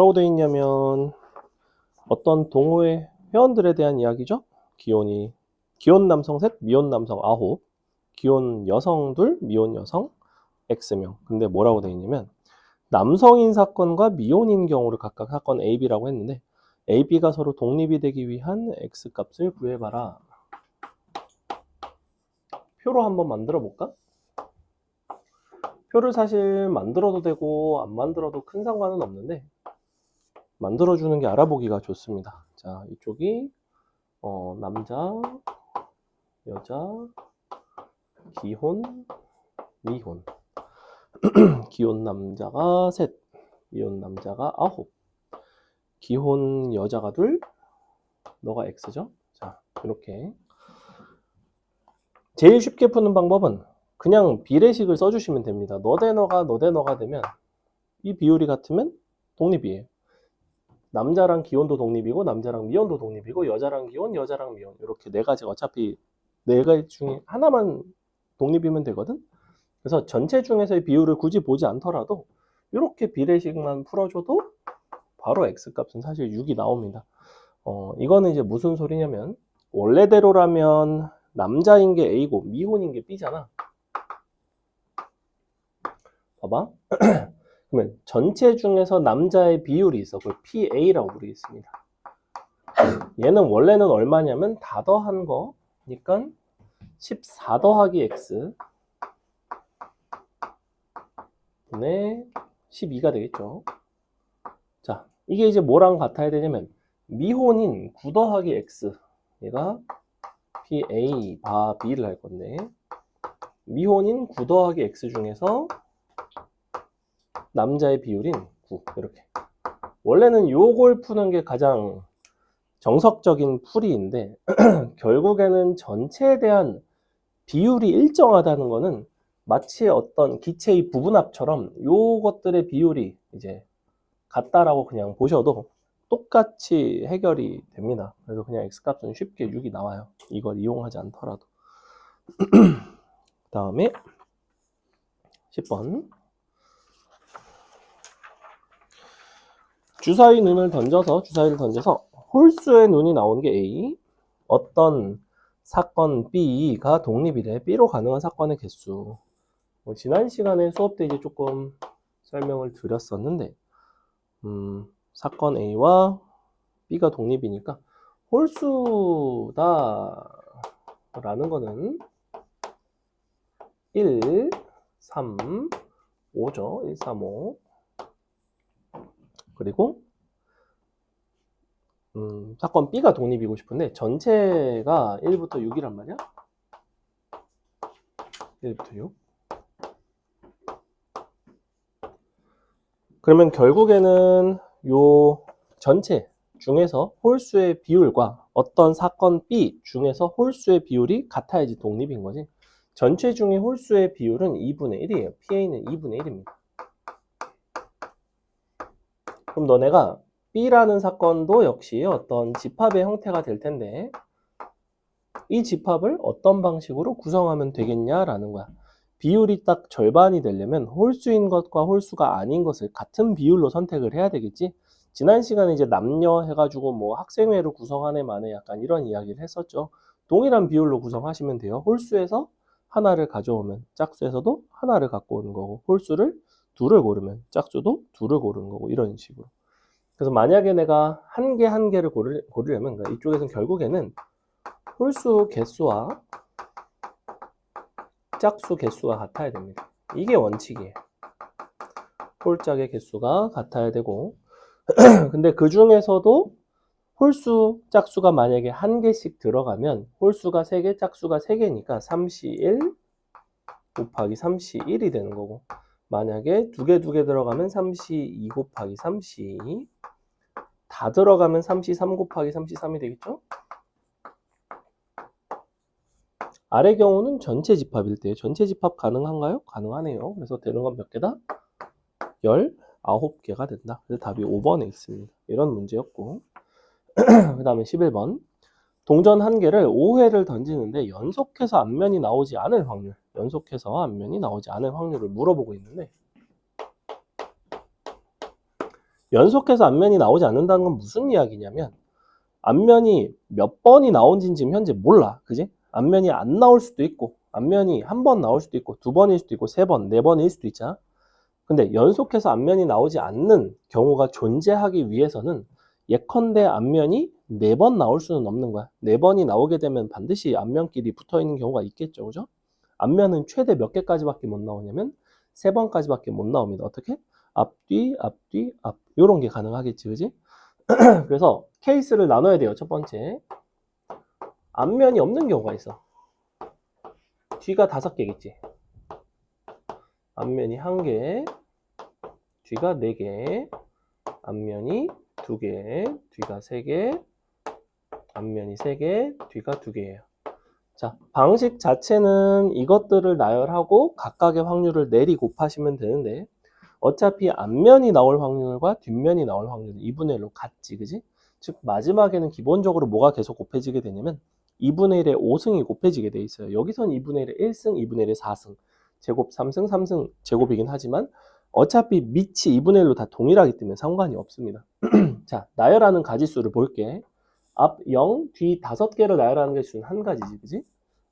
뭐라고 되어 있냐면 어떤 동호회 회원들에 대한 이야기죠. 기혼 남성 셋, 미혼 남성 9, 기혼 여성 둘, 미혼 여성 X명. 근데 뭐라고 되어 있냐면 남성인 사건과 미혼인 경우를 각각 사건 A, B라고 했는데 A, B가 서로 독립이 되기 위한 X값을 구해봐라. 표로 한번 만들어 볼까? 표를 사실 만들어도 되고 안 만들어도 큰 상관은 없는데 만들어주는 게 알아보기가 좋습니다. 자, 이쪽이 남자, 여자, 기혼, 미혼. 기혼 남자가 셋, 미혼 남자가 9, 기혼 여자가 둘, 너가 X죠? 자, 이렇게 제일 쉽게 푸는 방법은 그냥 비례식을 써주시면 됩니다. 너 대 너가 되면 이 비율이 같으면 독립이에요. 남자랑 기혼도 독립이고 남자랑 미혼도 독립이고 여자랑 기혼, 여자랑 미혼 이렇게 네 가지가 어차피 네 가지 중에 하나만 독립이면 되거든. 그래서 전체 중에서의 비율을 굳이 보지 않더라도 이렇게 비례식만 풀어줘도 바로 X값은 사실 6이 나옵니다. 이거는 이제 무슨 소리냐면 원래대로라면 남자인 게 A고 미혼인 게 B잖아. 봐봐. 그러면 전체 중에서 남자의 비율이 있어. 그걸 PA라고 부르겠습니다. 얘는 원래는 얼마냐면 다 더한 거니까 14 더하기 X 분의 12가 되겠죠. 자, 이게 이제 뭐랑 같아야 되냐면 미혼인 9 더하기 X 얘가 PA 바 B를 할 건데 미혼인 9 더하기 X 중에서 남자의 비율인 9 이렇게 원래는 요걸 푸는 게 가장 정석적인 풀이인데 결국에는 전체에 대한 비율이 일정하다는 거는 마치 어떤 기체의 부분합처럼 요것들의 비율이 이제 같다라고 그냥 보셔도 똑같이 해결이 됩니다. 그래서 그냥 X값은 쉽게 6이 나와요. 이걸 이용하지 않더라도. 그 다음에 10번 주사위 눈을 던져서 주사위를 던져서 홀수의 눈이 나오는 게 A, 어떤 사건 B가 독립이래. B로 가능한 사건의 개수. 지난 시간에 수업 때 이제 조금 설명을 드렸었는데 사건 A와 B가 독립이니까 홀수다 라는 거는 1, 3, 5죠. 1, 3, 5 그리고 사건 B가 독립이고 싶은데 전체가 1부터 6이란 말이야. 1부터 6. 그러면 결국에는 요 전체 중에서 홀수의 비율과 어떤 사건 B 중에서 홀수의 비율이 같아야지 독립인 거지. 전체 중에 홀수의 비율은 2분의 1이에요. PA는 2분의 1입니다. 그럼 너네가 B라는 사건도 역시 어떤 집합의 형태가 될 텐데 이 집합을 어떤 방식으로 구성하면 되겠냐라는 거야. 비율이 딱 절반이 되려면 홀수인 것과 홀수가 아닌 것을 같은 비율로 선택을 해야 되겠지. 지난 시간에 이제 남녀 해가지고 뭐 학생회로 구성하네 마네 약간 이런 이야기를 했었죠. 동일한 비율로 구성하시면 돼요. 홀수에서 하나를 가져오면 짝수에서도 하나를 갖고 오는 거고 홀수를 둘을 고르면 짝수도 둘을 고르는 거고 이런 식으로. 그래서 만약에 내가 한 개를 고르려면 그러니까 이쪽에서는 결국에는 홀수 개수와 짝수 개수가 같아야 됩니다. 이게 원칙이에요. 홀짝의 개수가 같아야 되고 근데 그 중에서도 홀수, 짝수가 만약에 한 개씩 들어가면 홀수가 3개, 짝수가 3개니까 3C1 곱하기 3C1이 되는 거고 만약에 2개 들어가면 3C2 곱하기 3C2 다 들어가면 3C3 곱하기 3C3이 되겠죠? 아래 경우는 전체 집합일 때 전체 집합 가능한가요? 가능하네요. 그래서 되는 건 몇 개다? 19개가 된다. 그래서 답이 5번에 있습니다. 이런 문제였고 그 다음에 11번 동전 한 개를 5회를 던지는데 연속해서 앞면이 나오지 않을 확률 연속해서 앞면이 나오지 않을 확률을 물어보고 있는데 연속해서 앞면이 나오지 않는다는 건 무슨 이야기냐면 앞면이 몇 번이 나온지는 지금 현재 몰라. 그지? 앞면이 안 나올 수도 있고 앞면이 한 번 나올 수도 있고 두 번일 수도 있고 세 번, 네 번일 수도 있잖아. 근데 연속해서 앞면이 나오지 않는 경우가 존재하기 위해서는 예컨대 앞면이 네 번 나올 수는 없는 거야. 네 번이 나오게 되면 반드시 앞면끼리 붙어 있는 경우가 있겠죠. 그죠? 앞면은 최대 몇 개까지밖에 못 나오냐면 세 번까지밖에 못 나옵니다. 어떻게? 앞뒤, 앞뒤, 앞. 요런 게 가능하겠지. 그지? 그래서 케이스를 나눠야 돼요. 첫 번째. 앞면이 없는 경우가 있어. 뒤가 5개겠지. 앞면이 1개, 뒤가 4개, 앞면이 2개, 뒤가 3개, 앞면이 3개, 뒤가 2개예요. 자, 방식 자체는 이것들을 나열하고 각각의 확률을 내리 곱하시면 되는데 어차피 앞면이 나올 확률과 뒷면이 나올 확률은 2분의 1로 같지, 그지? 즉 마지막에는 기본적으로 뭐가 계속 곱해지게 되냐면 2분의 1의 5승이 곱해지게 돼 있어요. 여기선 2분의 1의 1승, 2분의 1의 4승, 제곱 3승, 3승 제곱이긴 하지만 어차피 밑이 2분의 1로 다 동일하기 때문에 상관이 없습니다. 자, 나열하는 가지수를 볼게. 앞 0, 뒤 5개를 나열하는 가지수는 한 가지지, 그지?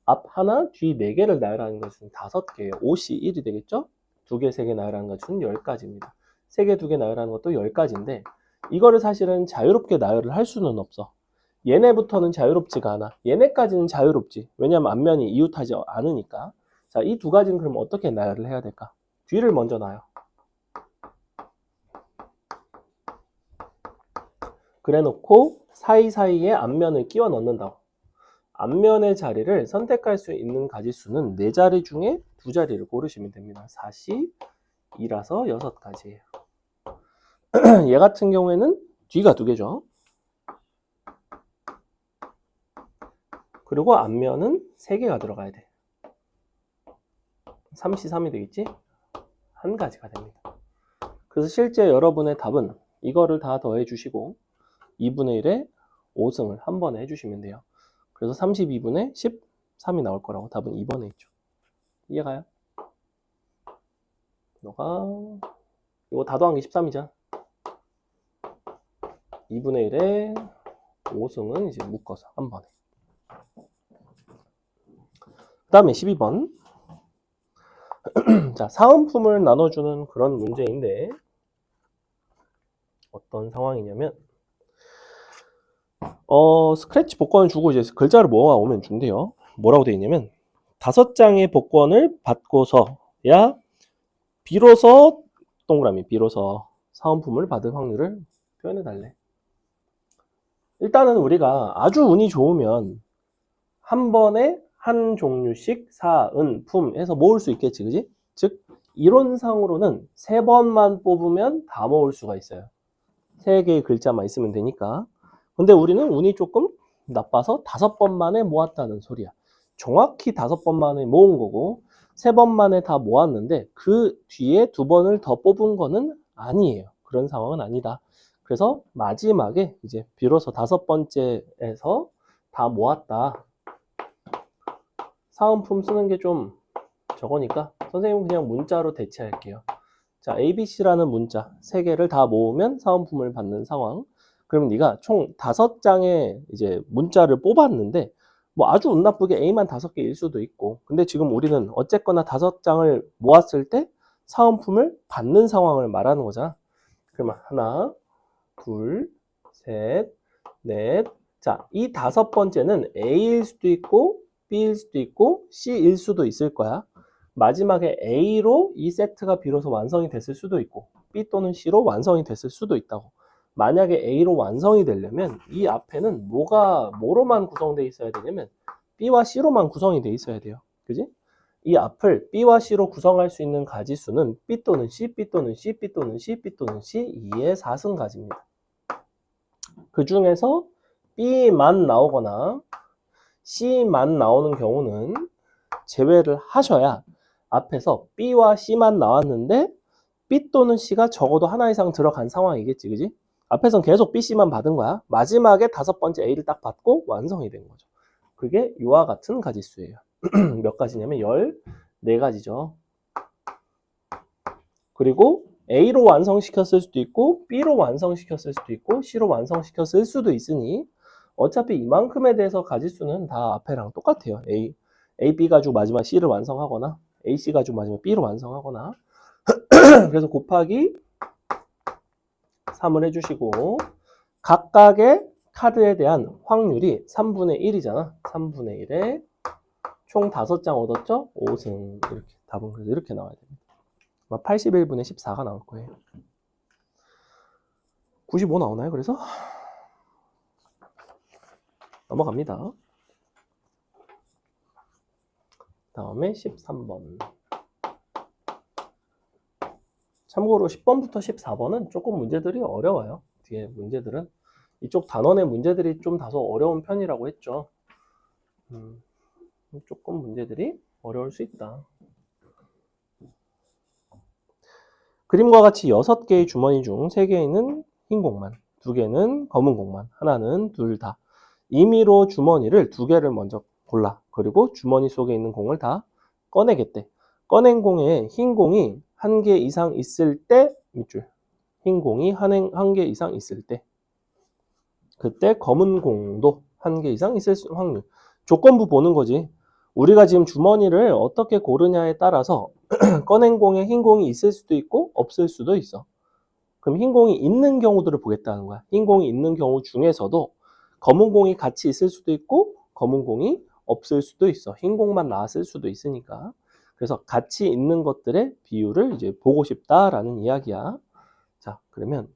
앞 하나, 뒤 4개를 나열하는 가지수는 5개예요. 5시 1이 되겠죠? 2개, 3개 나열하는 가지수는 10가지입니다. 3개, 2개 나열하는 것도 10가지인데 이거를 사실은 자유롭게 나열을 할 수는 없어. 얘네부터는 자유롭지가 않아. 얘네까지는 자유롭지. 왜냐면 앞면이 이웃하지 않으니까. 자, 이 두 가지는 그럼 어떻게 나열을 해야 될까? 뒤를 먼저 놔요. 그래 놓고 사이사이에 앞면을 끼워 넣는다고. 앞면의 자리를 선택할 수 있는 가지수는 4자리 중에 2자리를 고르시면 됩니다. 4시 2라서 6가지예요. 얘 같은 경우에는 뒤가 2개죠. 그리고 앞면은 3개가 들어가야 돼. 3시 3이 되겠지? 한 가지가 됩니다. 그래서 실제 여러분의 답은 이거를 다 더해 주시고 2분의 1에 5승을 한 번에 해주시면 돼요. 그래서 32분의 13이 나올 거라고 답은 2번에 있죠. 이해가요? 너가 이거 다 더한 게 13이잖아. 2분의 1에 5승은 이제 묶어서 한 번에. 그 다음에 12번. 자, 사은품을 나눠주는 그런 문제인데 어떤 상황이냐면 스크래치 복권을 주고 이제 글자를 모아오면 준대요. 뭐라고 되어 있냐면 5장의 복권을 받고서야 비로소 동그라미 비로소 사은품을 받을 확률을 표현해 달래. 일단은 우리가 아주 운이 좋으면 한 번에 한 종류씩 사은품 해서 모을 수 있겠지, 그지? 즉 이론상으로는 3번만 뽑으면 다 모을 수가 있어요. 3개의 글자만 있으면 되니까. 근데 우리는 운이 조금 나빠서 5번 만에 모았다는 소리야. 정확히 5번 만에 모은 거고 3번 만에 다 모았는데 그 뒤에 2번을 더 뽑은 거는 아니에요. 그런 상황은 아니다. 그래서 마지막에 이제 비로소 5번째에서 다 모았다. 사은품 쓰는 게 좀 저거니까 선생님은 그냥 문자로 대체할게요. 자, ABC라는 문자 3개를 다 모으면 사은품을 받는 상황. 그러면 네가 총 5장의 이제 문자를 뽑았는데 뭐 아주 운 나쁘게 A만 5개일 수도 있고 근데 지금 우리는 어쨌거나 5장을 모았을 때 사은품을 받는 상황을 말하는 거잖아. 그러면 하나, 둘, 셋, 넷. 자, 이 5번째는 A일 수도 있고 B일 수도 있고 C일 수도 있을 거야. 마지막에 A로 이 세트가 비로소 완성이 됐을 수도 있고 B 또는 C로 완성이 됐을 수도 있다고. 만약에 A로 완성이 되려면 이 앞에는 뭐로만 구성되어 있어야 되냐면 B와 C로만 구성이 되어 있어야 돼요. 그지? 이 앞을 B와 C로 구성할 수 있는 가지수는 B 또는 C, B 또는 C, B 또는 C, B 또는 C 2의 4승가지입니다. 그 중에서 B만 나오거나 C만 나오는 경우는 제외를 하셔야 앞에서 B와 C만 나왔는데 B 또는 C가 적어도 하나 이상 들어간 상황이겠지, 그지? 앞에선 계속 B, C만 받은 거야. 마지막에 5번째 A를 딱 받고 완성이 된 거죠. 그게 이와 같은 가지수예요. 몇 가지냐면 14가지죠. 그리고 A로 완성시켰을 수도 있고 B로 완성시켰을 수도 있고 C로 완성시켰을 수도 있으니 어차피 이만큼에 대해서 가지수는 다 앞에랑 똑같아요. A, B 가지고 마지막 C를 완성하거나 A, C 가지고 마지막 B를 완성하거나 그래서 곱하기 3을 해주시고 각각의 카드에 대한 확률이 3분의 1이잖아. 3분의 1에 총 5장 얻었죠? 5승. 이렇게 답은 그래서 이렇게 나와야 됩니다. 81분의 14가 나올 거예요. 95 나오나요? 그래서 넘어갑니다. 다음에 13번. 참고로 10번부터 14번은 조금 문제들이 어려워요. 뒤에 문제들은 이쪽 단원의 문제들이 좀 다소 어려운 편이라고 했죠. 조금 문제들이 어려울 수 있다. 그림과 같이 6개의 주머니 중 3개는 흰 공만, 2개는 검은 공만, 하나는 둘 다. 임의로 주머니를 2개를 먼저 골라. 그리고 주머니 속에 있는 공을 다 꺼내겠대. 꺼낸 공에 흰 공이 1개 이상 있을 때 밑줄. 흰 공이 1개 이상 있을 때. 그때 검은 공도 1개 이상 있을 확률. 조건부 보는 거지. 우리가 지금 주머니를 어떻게 고르냐에 따라서 꺼낸 공에 흰 공이 있을 수도 있고 없을 수도 있어. 그럼 흰 공이 있는 경우들을 보겠다는 거야. 흰 공이 있는 경우 중에서도 검은 공이 같이 있을 수도 있고 검은 공이 없을 수도 있어. 흰 공만 나왔을 수도 있으니까. 그래서 같이 있는 것들의 비율을 이제 보고 싶다라는 이야기야. 자, 그러면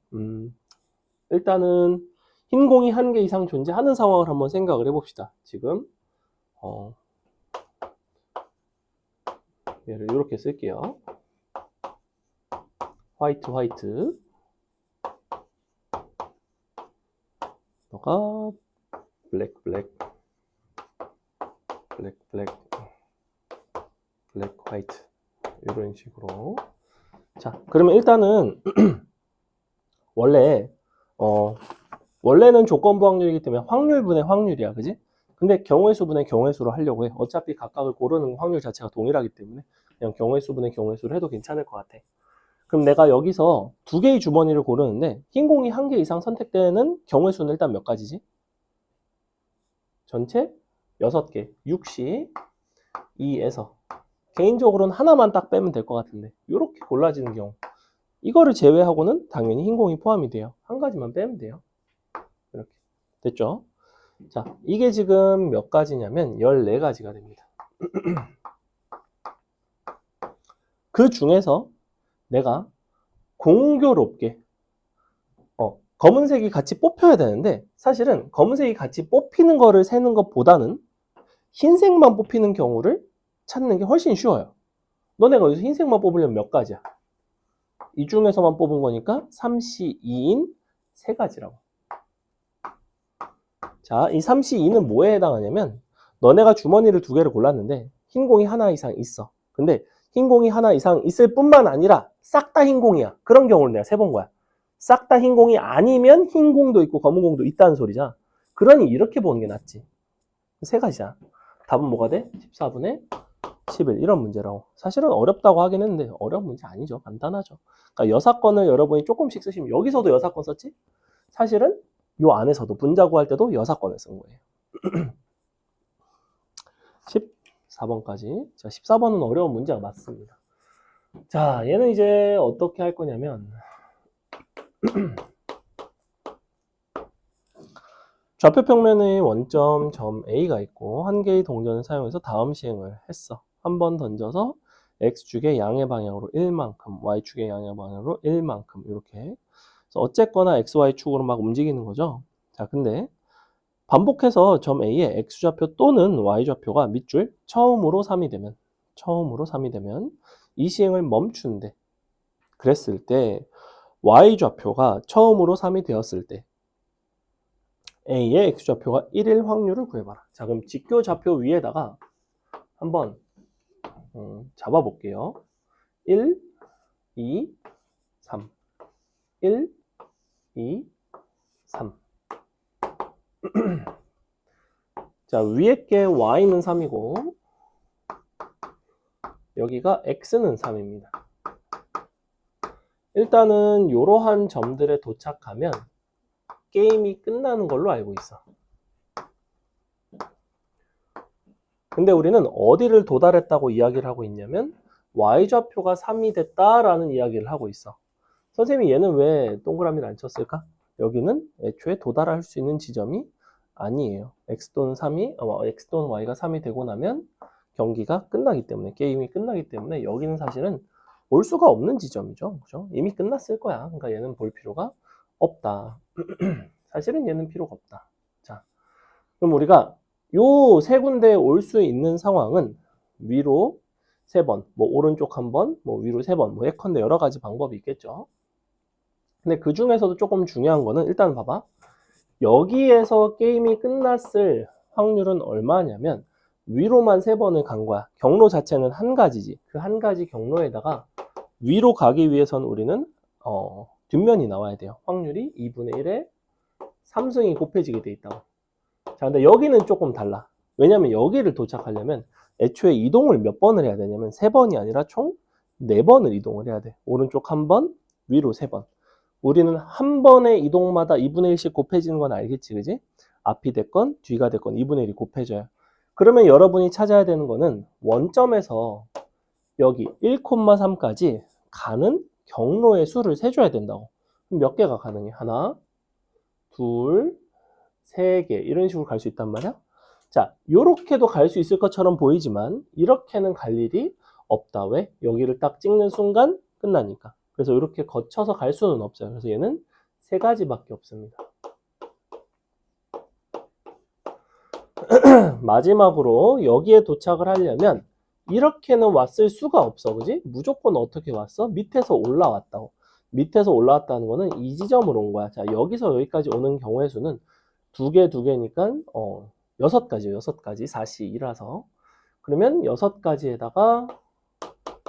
일단은 흰 공이 1개 이상 존재하는 상황을 한번 생각을 해봅시다. 지금 얘를 이렇게 쓸게요. 화이트 너가 블랙 화이트 이런 식으로. 자, 그러면 일단은 원래는 조건부 확률이기 때문에 확률분의 확률이야, 그지? 근데 경우의 수분의 경우의 수로 하려고 해. 어차피 각각을 고르는 확률 자체가 동일하기 때문에 그냥 경우의 수분의 경우의 수로 해도 괜찮을 것 같아. 그럼 내가 여기서 2개의 주머니를 고르는데 흰 공이 1개 이상 선택되는 경우의 수는 일단 몇 가지지? 전체 6개, 6시 2에서 개인적으로는 하나만 딱 빼면 될 것 같은데 이렇게 골라지는 경우 이거를 제외하고는 당연히 흰 공이 포함이 돼요. 한 가지만 빼면 돼요. 이렇게 됐죠? 자, 이게 지금 몇 가지냐면 14가지가 됩니다. 그 중에서 내가 공교롭게 검은색이 같이 뽑혀야 되는데 사실은 검은색이 같이 뽑히는 거를 세는 것보다는 흰색만 뽑히는 경우를 찾는 게 훨씬 쉬워요. 너네가 여기서 흰색만 뽑으려면 몇 가지야? 이 중에서만 뽑은 거니까 3시 2인 3가지라고. 자, 이 3시 2는 뭐에 해당하냐면 너네가 주머니를 2개를 골랐는데 흰 공이 하나 이상 있어. 근데 흰 공이 하나 이상 있을 뿐만 아니라 싹 다 흰 공이야. 그런 경우를 내가 세본 거야. 싹 다 흰 공이 아니면 흰 공도 있고 검은 공도 있다는 소리잖아. 그러니 이렇게 보는 게 낫지. 3가지야. 답은 뭐가 돼? 14분의 11 이런 문제라고. 사실은 어렵다고 하긴 했는데 어려운 문제 아니죠. 간단하죠. 그러니까 여사건을 여러분이 조금씩 쓰시면 여기서도 여사건 썼지? 사실은 요 안에서도 분자 구할 때도 여사건을 쓴 거예요. 14번까지. 자, 14번은 어려운 문제가 맞습니다. 자, 얘는 이제 어떻게 할 거냐면 좌표 평면의 원점 점 A가 있고 한 개의 동전을 사용해서 다음 시행을 했어. 한 번 던져서 X축의 양의 방향으로 1만큼, Y축의 양의 방향으로 1만큼 이렇게. 그래서 어쨌거나 XY축으로 막 움직이는 거죠. 자, 근데 반복해서 점 A의 X좌표 또는 Y좌표가 밑줄 처음으로 3이 되면 이 시행을 멈춘대. 그랬을 때 Y좌표가 처음으로 3이 되었을 때 A의 X좌표가 1일 확률을 구해봐라. 자, 그럼 직교 좌표 위에다가 한번 잡아볼게요. 1, 2, 3 1, 2, 3 자, 위에 게 Y는 3이고 여기가 X는 3입니다. 일단은 이러한 점들에 도착하면 게임이 끝나는 걸로 알고 있어. 근데 우리는 어디를 도달했다고 이야기를 하고 있냐면 y좌표가 3이 됐다라는 이야기를 하고 있어. 선생님이 얘는 왜 동그라미를 안 쳤을까? 여기는 애초에 도달할 수 있는 지점이 아니에요. x 또는 x 또는 y가 3이 되고 나면 경기가 끝나기 때문에, 게임이 끝나기 때문에 여기는 사실은 올 수가 없는 지점이죠. 그죠? 이미 끝났을 거야. 그러니까 얘는 볼 필요가 없다. 사실은 얘는 필요가 없다. 자, 그럼 우리가 요 세 군데에 올 수 있는 상황은 위로 3번, 뭐 오른쪽 한 번, 뭐 위로 3번, 뭐 예컨대 여러 가지 방법이 있겠죠. 근데 그 중에서도 조금 중요한 거는 일단 봐봐. 여기에서 게임이 끝났을 확률은 얼마냐면 위로만 3번을 간 거야. 경로 자체는 한 가지지. 그 한 가지 경로에다가 위로 가기 위해선 우리는 뒷면이 나와야 돼요. 확률이 2분의 1에 3승이 곱해지게 돼 있다고. 자, 근데 여기는 조금 달라. 왜냐면 여기를 도착하려면 애초에 이동을 몇 번을 해야 되냐면 3번이 아니라 총 4번을 이동을 해야 돼. 오른쪽 한 번, 위로 3번. 우리는 한 번의 이동마다 2분의 1씩 곱해지는 건 알겠지, 그지? 앞이 됐건 뒤가 됐건 2분의 1이 곱해져요. 그러면 여러분이 찾아야 되는 거는 원점에서 여기 1,3까지 가는 경로의 수를 세줘야 된다고. 그럼 몇 개가 가능해? 하나, 둘, 세 개 이런 식으로 갈 수 있단 말이야. 자, 요렇게도 갈 수 있을 것처럼 보이지만 이렇게는 갈 일이 없다. 왜? 여기를 딱 찍는 순간 끝나니까. 그래서 이렇게 거쳐서 갈 수는 없어요. 그래서 얘는 3가지밖에 없습니다. 마지막으로 여기에 도착을 하려면 이렇게는 왔을 수가 없어. 그지? 무조건 어떻게 왔어? 밑에서 올라왔다고. 밑에서 올라왔다는 거는 이 지점으로 온 거야. 자, 여기서 여기까지 오는 경우의 수는 2개니까 6가지요. 6가지. 4시 2라서. 그러면 6가지에다가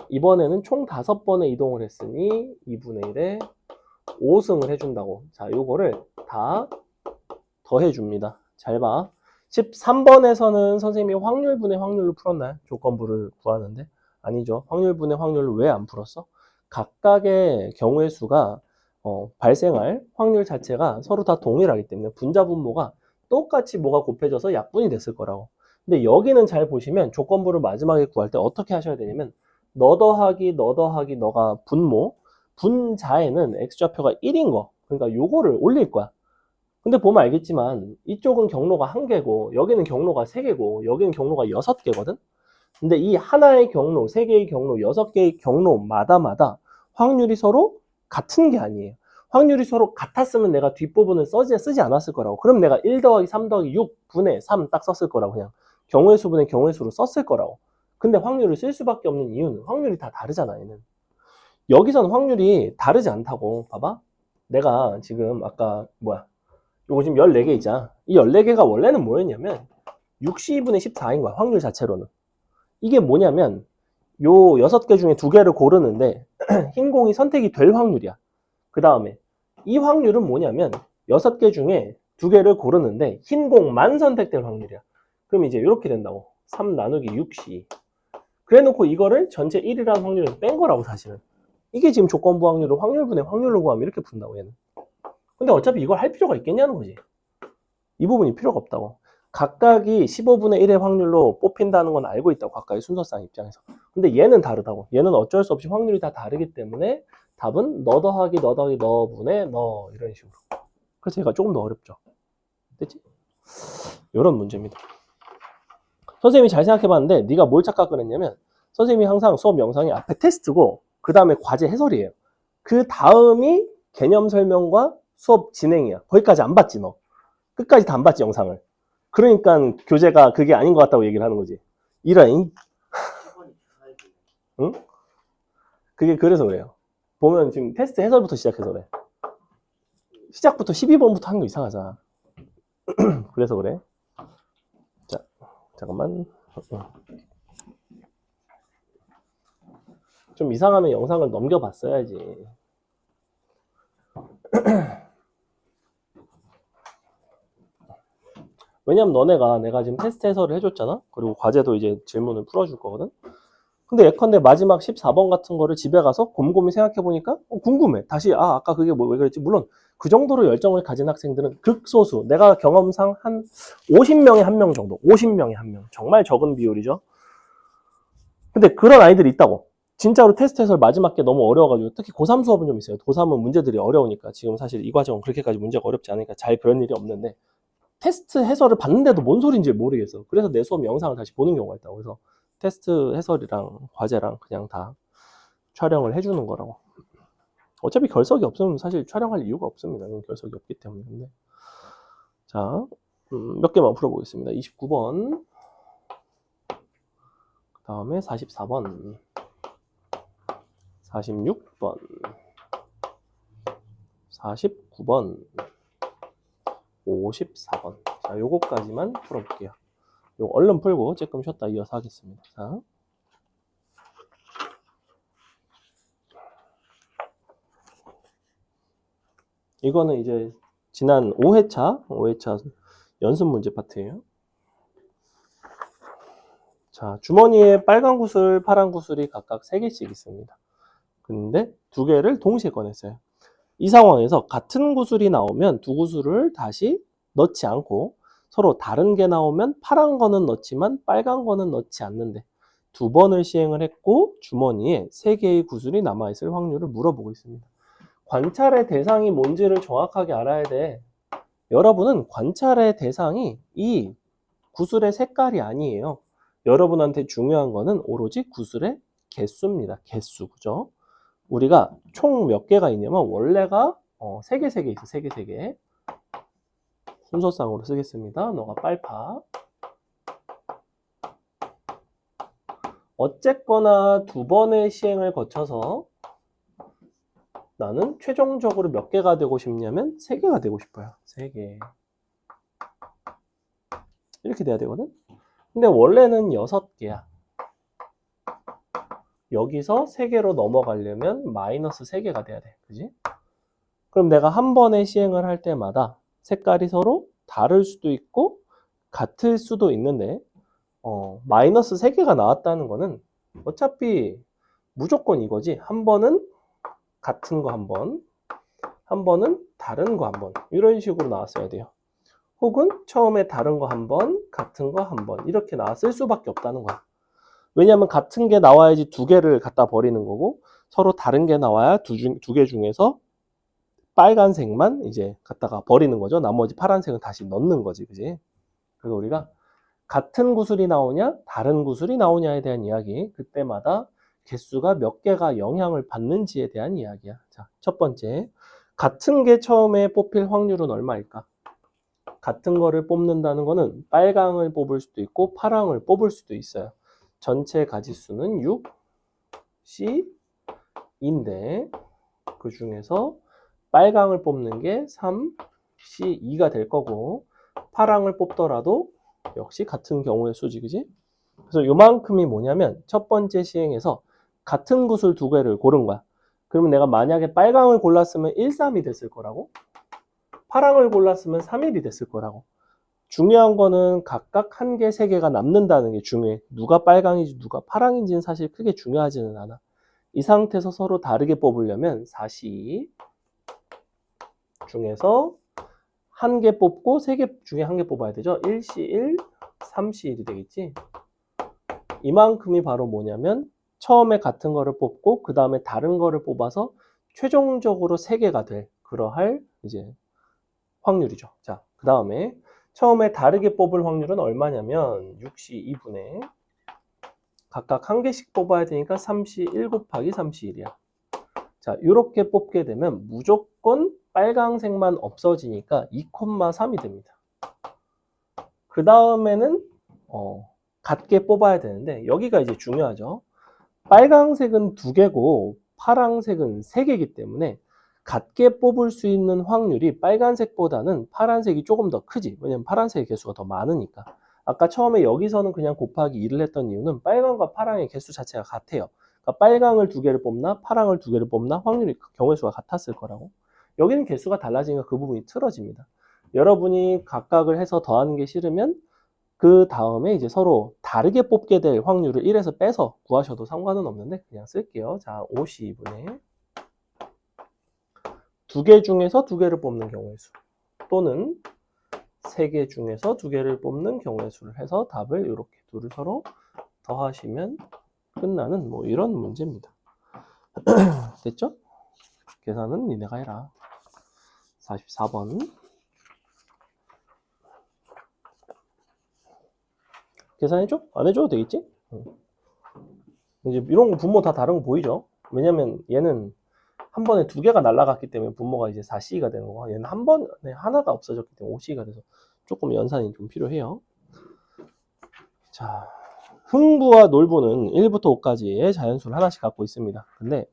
이번에는 총 5번의 이동을 했으니 2분의 1에 5승을 해준다고. 자, 요거를 다 더해줍니다. 잘 봐. 13번에서는 선생님이 확률분의 확률로 풀었나요? 조건부를 구하는데? 아니죠. 확률분의 확률로 왜 안 풀었어? 각각의 경우의 수가 발생할 확률 자체가 서로 다 동일하기 때문에 분자 분모가 똑같이 뭐가 곱해져서 약분이 됐을 거라고. 근데 여기는 잘 보시면 조건부를 마지막에 구할 때 어떻게 하셔야 되냐면 너 더하기 너가 분모, 분자에는 x좌표가 1인 거. 그러니까 요거를 올릴 거야. 근데 보면 알겠지만 이쪽은 경로가 1개고 여기는 경로가 3개고 여기는 경로가 6개거든. 근데 이 하나의 경로, 3개의 경로, 6개의 경로마다 확률이 서로 같은 게 아니에요. 확률이 서로 같았으면 내가 뒷부분을 쓰지 않았을 거라고. 그럼 내가 1 더하기 3 더하기 6 분의 3 딱 썼을 거라고. 그냥 경우의 수분의 경우의 수로 썼을 거라고. 근데 확률을 쓸 수밖에 없는 이유는 확률이 다 다르잖아, 얘는. 여기서는 확률이 다르지 않다고. 봐봐. 내가 지금 아까 요거 지금 14개 있잖아. 이 14개가 원래는 뭐였냐면 62분의 14인 거야. 확률 자체로는. 이게 뭐냐면 요 6개 중에 2개를 고르는데 흰 공이 선택이 될 확률이야. 그 다음에 이 확률은 뭐냐면 6개 중에 2개를 고르는데 흰 공만 선택될 확률이야. 그럼 이제 이렇게 된다고. 3 나누기 6시. 그래 놓고 이거를 전체 1이라는 확률을 뺀 거라고 사실은. 이게 지금 조건부 확률을 확률분의 확률로 구하면 이렇게 푼다고 얘는. 근데 어차피 이걸 할 필요가 있겠냐는 거지. 이 부분이 필요가 없다고. 각각이 15분의 1의 확률로 뽑힌다는 건 알고 있다고. 각각의 순서상 입장에서. 근데 얘는 다르다고. 얘는 어쩔 수 없이 확률이 다 다르기 때문에 답은 너 더하기 너 분의 너 이런 식으로. 그래서 얘가 조금 더 어렵죠. 됐지? 이런 문제입니다. 선생님이 잘 생각해봤는데 네가 뭘 착각을 했냐면 선생님이 항상 수업 영상이 앞에 테스트고 그 다음에 과제 해설이에요. 그 다음이 개념 설명과 수업 진행이야. 거기까지 안 봤지 너. 끝까지 다 안 봤지 영상을. 그러니까 교재가 그게 아닌 것 같다고 얘기를 하는 거지. 이런 응? 그게 그래서 그래요. 보면 지금 테스트 해설부터 시작해서 그래. 시작부터 12번부터 하는 거 이상하잖아. 그래서 그래. 자, 잠깐만. 좀 이상하면 영상을 넘겨봤어야지. 왜냐면 너네가 내가 지금 테스트 해설을 해줬잖아. 그리고 과제도 이제 질문을 풀어줄 거거든. 근데 예컨대 마지막 14번 같은 거를 집에 가서 곰곰이 생각해보니까 궁금해. 다시 아까 그게 왜 그랬지? 물론 그 정도로 열정을 가진 학생들은 극소수. 내가 경험상 한 50명에 1명 정도. 50명에 1명. 정말 적은 비율이죠. 근데 그런 아이들이 있다고. 진짜로 테스트 해설 마지막 게 너무 어려워가지고 특히 고3 수업은 좀 있어요. 고3은 문제들이 어려우니까 지금 사실 이 과정은 그렇게까지 문제가 어렵지 않으니까 잘 그런 일이 없는데 테스트 해설을 봤는데도 뭔 소리인지 모르겠어. 그래서 내 수업 영상을 다시 보는 경우가 있다고. 그래서 테스트 해설이랑 과제랑 그냥 다 촬영을 해주는 거라고. 어차피 결석이 없으면 사실 촬영할 이유가 없습니다. 결석이 없기 때문에. 근데. 자, 몇 개만 풀어보겠습니다. 29번. 그 다음에 44번. 46번. 49번. 54번. 자, 요거까지만 풀어볼게요. 요거 얼른 풀고 조금 쉬었다 이어서 하겠습니다. 자. 이거는 이제 지난 5회차 연습 문제 파트예요. 자, 주머니에 빨간 구슬, 파란 구슬이 각각 3개씩 있습니다. 근데 2개를 동시에 꺼냈어요. 이 상황에서 같은 구슬이 나오면 두 구슬을 다시 넣지 않고 서로 다른 게 나오면 파란 거는 넣지만 빨간 거는 넣지 않는데 2번을 시행을 했고 주머니에 3개의 구슬이 남아있을 확률을 물어보고 있습니다. 관찰의 대상이 뭔지를 정확하게 알아야 돼. 여러분은 관찰의 대상이 이 구슬의 색깔이 아니에요. 여러분한테 중요한 거는 오로지 구슬의 개수입니다. 개수, 그죠? 우리가 총 몇 개가 있냐면 원래가 3개 있어. 3개. 순서상으로 쓰겠습니다. 너가 빨파. 어쨌거나 2번의 시행을 거쳐서 나는 최종적으로 몇 개가 되고 싶냐면 3개가 되고 싶어요. 3개. 이렇게 돼야 되거든. 근데 원래는 6개야. 여기서 3개로 넘어가려면 마이너스 3개가 돼야 돼. 그지? 그럼 내가 한 번에 시행을 할 때마다 색깔이 서로 다를 수도 있고 같을 수도 있는데 마이너스 3개가 나왔다는 거는 어차피 무조건 이거지. 한 번은 같은 거 한 번, 한 번은 다른 거 한 번. 이런 식으로 나왔어야 돼요. 혹은 처음에 다른 거 한 번, 같은 거 한 번. 이렇게 나왔을 수밖에 없다는 거야. 왜냐하면 같은 게 나와야지 2개를 갖다 버리는 거고 서로 다른 게 나와야 2개 중에서 빨간색만 이제 갖다가 버리는 거죠. 나머지 파란색은 다시 넣는 거지. 그지? 그래서 우리가 같은 구슬이 나오냐 다른 구슬이 나오냐에 대한 이야기, 그때마다 개수가 몇 개가 영향을 받는지에 대한 이야기야. 자, 첫 번째, 같은 게 처음에 뽑힐 확률은 얼마일까? 같은 거를 뽑는다는 거는 빨강을 뽑을 수도 있고 파랑을 뽑을 수도 있어요. 전체 가지수는 6, C인데 그 중에서 빨강을 뽑는 게 3, C, 2가 될 거고 파랑을 뽑더라도 역시 같은 경우의 수지, 그지? 그래서 요만큼이 뭐냐면 첫 번째 시행에서 같은 구슬 2개를 고른 거야. 그러면 내가 만약에 빨강을 골랐으면 1, 3이 됐을 거라고, 파랑을 골랐으면 3, 1이 됐을 거라고. 중요한 거는 각각 1개, 3개가 남는다는 게 중요해. 누가 빨강인지 누가 파랑인지는 사실 크게 중요하지는 않아. 이 상태에서 서로 다르게 뽑으려면 4C 중에서 1개 뽑고 3개 중에 1개 뽑아야 되죠. 1C1, 3C1이 되겠지. 이만큼이 바로 뭐냐면 처음에 같은 거를 뽑고 그 다음에 다른 거를 뽑아서 최종적으로 3개가 될 그러할 이제 확률이죠. 자, 그 다음에 처음에 다르게 뽑을 확률은 얼마냐면 6C 2분의 각각 1개씩 뽑아야 되니까 3C 1 곱하기 3C 1이야. 자, 이렇게 뽑게 되면 무조건 빨강색만 없어지니까 2,3이 됩니다. 그 다음에는 같게 뽑아야 되는데 여기가 이제 중요하죠. 빨강색은 2개고 파랑색은 3개이기 때문에 같게 뽑을 수 있는 확률이 빨간색보다는 파란색이 조금 더 크지. 왜냐면 파란색의 개수가 더 많으니까. 아까 처음에 여기서는 그냥 곱하기 2를 했던 이유는 빨강과 파랑의 개수 자체가 같아요. 그러니까 빨강을 2개를 뽑나 파랑을 2개를 뽑나 확률이 경우의 수가 같았을 거라고. 여기는 개수가 달라지니까 그 부분이 틀어집니다. 여러분이 각각을 해서 더하는 게 싫으면 그 다음에 이제 서로 다르게 뽑게 될 확률을 1에서 빼서 구하셔도 상관은 없는데 그냥 쓸게요. 자, 52분의 2개 중에서 2개를 뽑는 경우의 수 또는 3개 중에서 2개를 뽑는 경우의 수를 해서 답을 이렇게 둘을 서로 더하시면 끝나는 뭐 이런 문제입니다. 됐죠? 계산은 니네가 해라. 44번. 계산해줘? 안 해줘도 되겠지? 이제 이런 거 분모 다 다른 거 보이죠? 왜냐면 얘는 한 번에 2개가 날라갔기 때문에 분모가 이제 4C가 되는 거고 얘는 한 번에 하나가 없어졌기 때문에 5C가 돼서 조금 연산이 좀 필요해요. 자, 흥부와 놀부는 1부터 5까지의 자연수를 하나씩 갖고 있습니다. 근데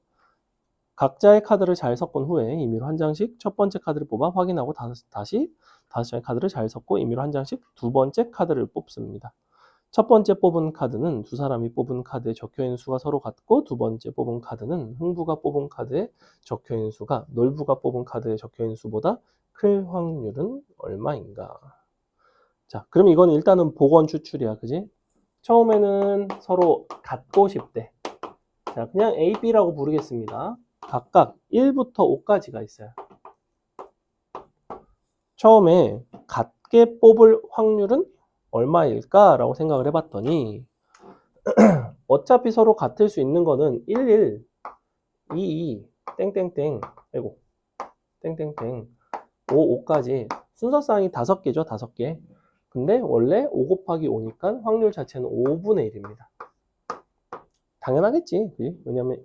각자의 카드를 잘 섞은 후에 임의로 한 장씩 첫 번째 카드를 뽑아 확인하고 다시 5장의 카드를 잘 섞고 임의로 한 장씩 두 번째 카드를 뽑습니다. 첫 번째 뽑은 카드는 두 사람이 뽑은 카드에 적혀있는 수가 서로 같고 두 번째 뽑은 카드는 흥부가 뽑은 카드에 적혀있는 수가 놀부가 뽑은 카드에 적혀있는 수보다 클 확률은 얼마인가? 자, 그럼 이건 일단은 복원 추출이야, 그지? 처음에는 서로 같고 싶대. 자, 그냥 A, B라고 부르겠습니다. 각각 1부터 5까지가 있어요. 처음에 같게 뽑을 확률은 얼마일까라고 생각을 해봤더니 어차피 서로 같을 수 있는 거는 11, 22, 땡땡땡, 아이고, 땡땡땡, 5, 5까지 순서상이 5개죠, 5개. 근데 원래 5 곱하기 5니까 확률 자체는 5분의 1입니다. 당연하겠지, 그치? 왜냐면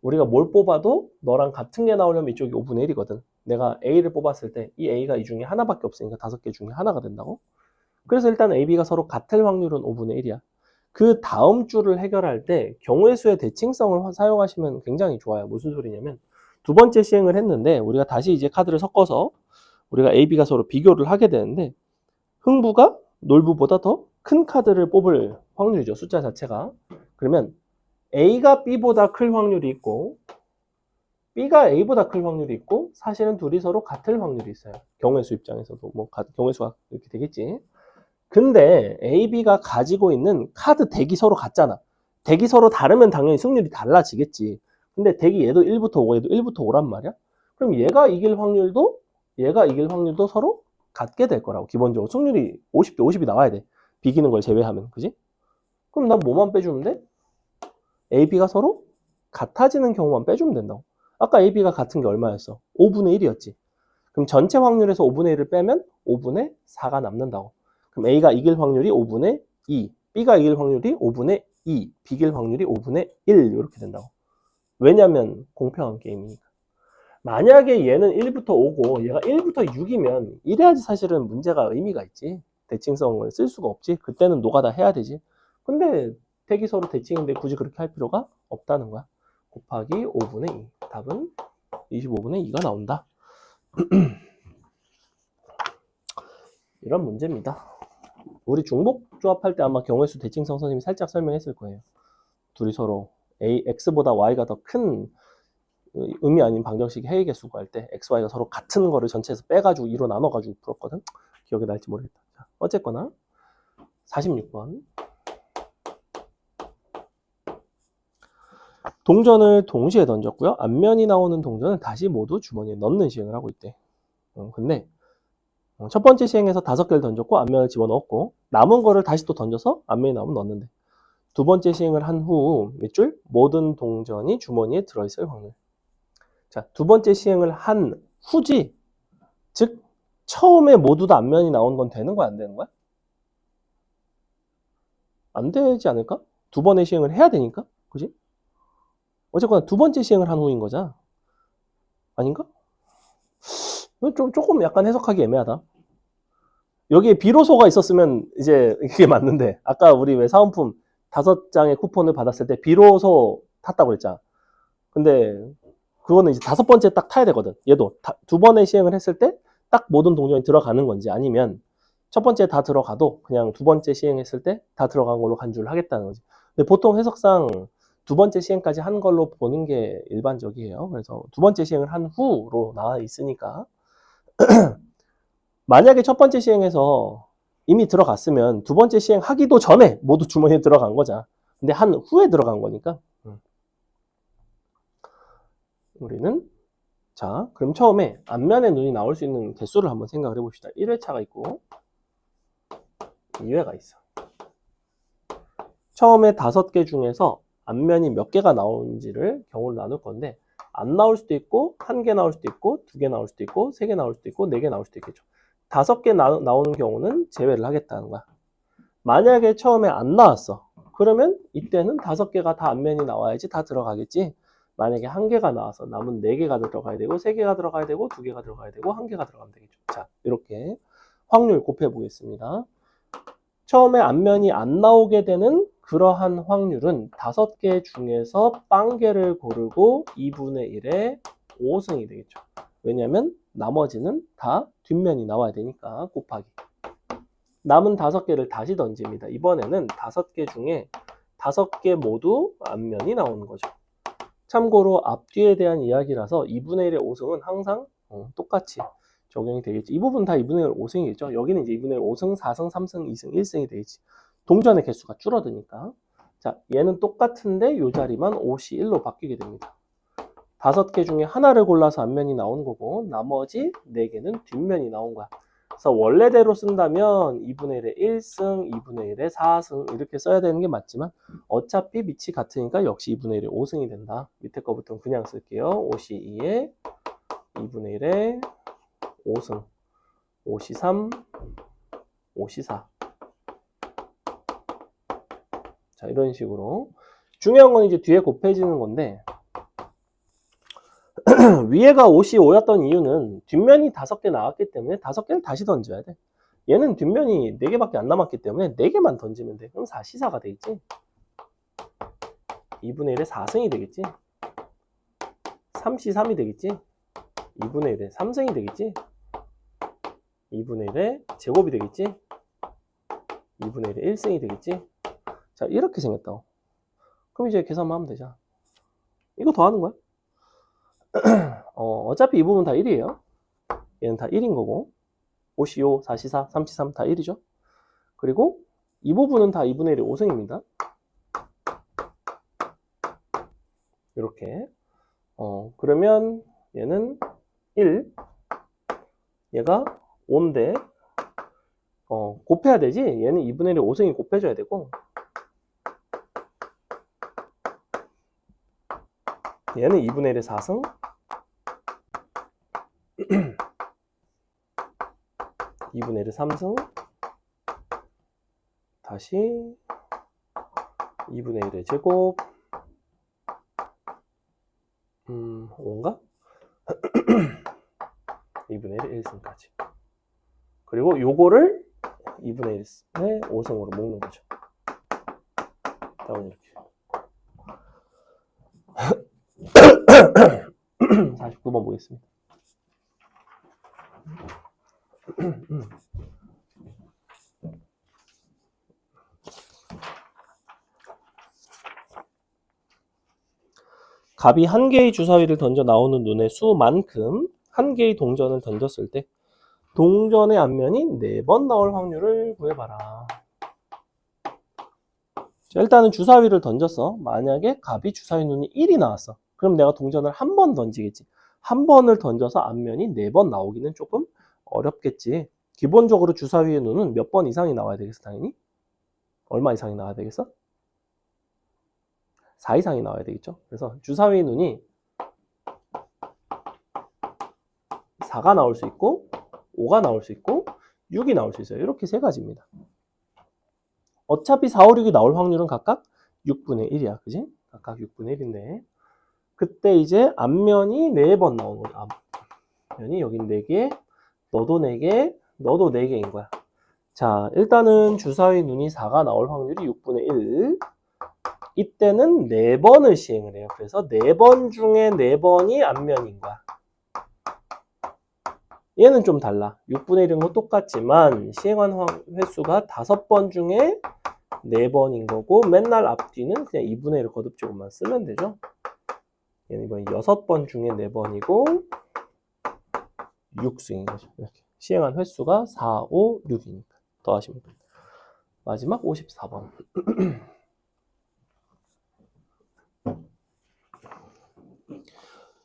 우리가 뭘 뽑아도 너랑 같은 게 나오려면 이쪽이 5분의 1이거든. 내가 A를 뽑았을 때 이 A가 이 중에 하나밖에 없으니까 5개 중에 하나가 된다고. 그래서 일단 A, B가 서로 같을 확률은 5분의 1이야. 그 다음 줄을 해결할 때 경우의 수의 대칭성을 사용하시면 굉장히 좋아요. 무슨 소리냐면 두 번째 시행을 했는데 우리가 다시 이제 카드를 섞어서 우리가 A, B가 서로 비교를 하게 되는데 흥부가 놀부보다 더 큰 카드를 뽑을 확률이죠. 숫자 자체가. 그러면 A가 B보다 클 확률이 있고 B가 A보다 클 확률이 있고 사실은 둘이 서로 같을 확률이 있어요. 경우의 수 입장에서도 뭐 경우의 수가 이렇게 되겠지. 근데 A, B가 가지고 있는 카드 덱이 서로 같잖아. 덱이 서로 다르면 당연히 승률이 달라지겠지. 근데 덱이 얘도 1부터 5, 얘도 1부터 5란 말이야. 그럼 얘가 이길 확률도 서로 같게 될 거라고. 기본적으로 승률이 50대 50이 나와야 돼. 비기는 걸 제외하면. 그지? 그럼 난 뭐만 빼주면 돼? A, B가 서로 같아지는 경우만 빼주면 된다고. 아까 A, B가 같은 게 얼마였어? 5분의 1이었지. 그럼 전체 확률에서 5분의 1을 빼면 5분의 4가 남는다고. 그럼 A가 이길 확률이 5분의 2, B가 이길 확률이 5분의 2, B길 확률이 5분의 1 이렇게 된다고. 왜냐면 공평한 게임이니까. 만약에 얘는 1부터 5고 얘가 1부터 6이면 이래야지 사실은 문제가 의미가 있지. 대칭성을 쓸 수가 없지. 그때는 노가다 해야 되지. 근데 덱이 서로 대칭인데 굳이 그렇게 할 필요가 없다는 거야. 곱하기 5분의 2. 답은 25분의 2가 나온다. 이런 문제입니다. 우리 중복 조합할 때 아마 경우의 수 대칭성 선생님이 살짝 설명했을 거예요. 둘이 서로 X보다 Y가 더 큰 의미 아닌 방정식 해의 개수 구할 때 X, Y가 서로 같은 거를 전체에서 빼가지고 2로 나눠가지고 풀었거든. 기억이 날지 모르겠다. 자, 어쨌거나 46번. 동전을 동시에 던졌고요. 앞면이 나오는 동전을 다시 모두 주머니에 넣는 시행을 하고 있대. 근데 첫 번째 시행에서 5개를 던졌고 앞면을 집어넣었고 남은 거를 다시 또 던져서 앞면이 나오면 넣었는데 두 번째 시행을 한 후 몇 줄? 모든 동전이 주머니에 들어있을 확률. 자, 두 번째 시행을 한 후지. 즉 처음에 모두 다 앞면이 나온 건 되는 거야, 안 되는 거야? 안 되지 않을까? 두 번의 시행을 해야 되니까. 그지? 어쨌거나 두 번째 시행을 한 후인 거잖아. 아닌가? 조금 약간 해석하기 애매하다. 여기에 비로소가 있었으면 이제 이게 맞는데 아까 우리 왜 사은품 5장의 쿠폰을 받았을 때 비로소 탔다고 그랬잖아. 근데 그거는 이제 5번째 딱 타야 되거든. 얘도 두 번의 시행을 했을 때 딱 모든 동전이 들어가는 건지 아니면 첫 번째 다 들어가도 그냥 두 번째 시행했을 때 다 들어간 걸로 간주를 하겠다는 거지. 근데 보통 해석상 두 번째 시행까지 한 걸로 보는 게 일반적이에요. 그래서 두 번째 시행을 한 후로 나와 있으니까 만약에 첫 번째 시행에서 이미 들어갔으면 두 번째 시행하기도 전에 모두 주머니에 들어간 거잖아. 근데 한 후에 들어간 거니까. 우리는 자, 그럼 처음에 앞면에 눈이 나올 수 있는 개수를 한번 생각을 해봅시다. 1회차가 있고 2회가 있어. 처음에 5개 중에서 앞면이 몇 개가 나오는지를 경우를 나눌 건데 안 나올 수도 있고 1개 나올 수도 있고 2개 나올 수도 있고 3개 나올 수도 있고 4개 나올 수도 있겠죠. 5개 나오는 경우는 제외를 하겠다는 거야. 만약에 처음에 안 나왔어. 그러면 이때는 5개가 다 앞면이 나와야지 다 들어가겠지. 만약에 1개가 나와서 남은 4개가 들어가야 되고 3개가 들어가야 되고 2개가 들어가야 되고 1개가 들어가면 되겠죠. 자, 이렇게 확률 곱해 보겠습니다. 처음에 앞면이 안 나오게 되는 그러한 확률은 5개 중에서 빵개를 고르고 2분의 1의 5승이 되겠죠. 왜냐하면 나머지는 다 뒷면이 나와야 되니까 곱하기. 남은 5개를 다시 던집니다. 이번에는 5개 중에 5개 모두 앞면이 나오는 거죠. 참고로 앞뒤에 대한 이야기라서 2분의 1의 5승은 항상 똑같이 적용이 되겠지. 이 부분 다 2분의 1 5승이겠죠. 여기는 이제 2분의 1 5승, 4승, 3승, 2승, 1승이 되겠지. 동전의 개수가 줄어드니까. 자, 얘는 똑같은데 이 자리만 5시 1로 바뀌게 됩니다. 5개 중에 하나를 골라서 앞면이 나오는 거고 나머지 4개는 뒷면이 나온 거야. 그래서 원래대로 쓴다면 2분의 1의 1승, 2분의 1의 4승 이렇게 써야 되는 게 맞지만 어차피 밑이 같으니까 역시 2분의 1의 5승이 된다. 밑에 거부터는 그냥 쓸게요. 5시 2에 2분의 1의 5승, 5시 3, 5시 4. 자, 이런 식으로. 중요한 건 이제 뒤에 곱해지는 건데 위에가 5시 5였던 이유는 뒷면이 5개 나왔기 때문에 5개를 다시 던져야 돼. 얘는 뒷면이 4개밖에 안 남았기 때문에 4개만 던지면 돼. 그럼 4시사가 되겠지. 2분의 1의 4승이 되겠지. 3시3이 되겠지. 2분의 1의 3승이 되겠지. 2분의 1의 제곱이 되겠지. 2분의 1의 1승이 되겠지. 자, 이렇게 생겼다고. 그럼 이제 계산만 하면 되잖아. 이거 더하는 거야. 어차피 이 부분 다 1이에요. 얘는 다 1인 거고 5시5, 4시4, 3시3 다 1이죠. 그리고 이 부분은 다 2분의 1의 5승입니다. 이렇게 그러면 얘는 1, 얘가 5인데 곱해야 되지. 얘는 2분의 1의 5승이 곱해줘야 되고 얘는 2분의 1의 4승 2분의 1의 3승 다시 2분의 1의 제곱 5인가? 2분의 1의 1승까지. 그리고 요거를 2분의 1의 5승으로 묶는 거죠. 다음 이렇게 49번 보겠습니다. 갑이 1개의 주사위를 던져 나오는 눈의 수만큼 1개의 동전을 던졌을 때 동전의 앞면이 4번 나올 확률을 구해봐라. 자, 일단은 주사위를 던졌어. 만약에 갑이 주사위 눈이 1이 나왔어. 그럼 내가 동전을 한 번 던지겠지. 한 번을 던져서 앞면이 4번 나오기는 조금 어렵겠지. 기본적으로 주사위의 눈은 몇 번 이상이 나와야 되겠어, 당연히? 얼마 이상이 나와야 되겠어? 4 이상이 나와야 되겠죠. 그래서 주사위의 눈이 4가 나올 수 있고 5가 나올 수 있고 6이 나올 수 있어요. 이렇게 세 가지입니다. 어차피 4, 5, 6이 나올 확률은 각각 6분의 1이야. 그지? 각각 6분의 1인데 그때 이제 앞면이 4번 나오는 거야. 앞면이 여긴 4개, 너도 4개, 너도 4개인 거야. 자, 일단은 주사위 눈이 4가 나올 확률이 6분의 1. 이때는 4번을 시행을 해요. 그래서 4번 중에 4번이 앞면인 거야. 얘는 좀 달라. 6분의 1은 건 똑같지만 시행한 횟수가 5번 중에 4번인 거고 맨날 앞뒤는 그냥 2분의 1을 거듭적으로만 쓰면 되죠. 얘는 이번 6번 중에 4번이고 6승인 거죠. 이렇게. 시행한 횟수가 4, 5, 6이니까. 더하시면 돼요. 마지막 54번.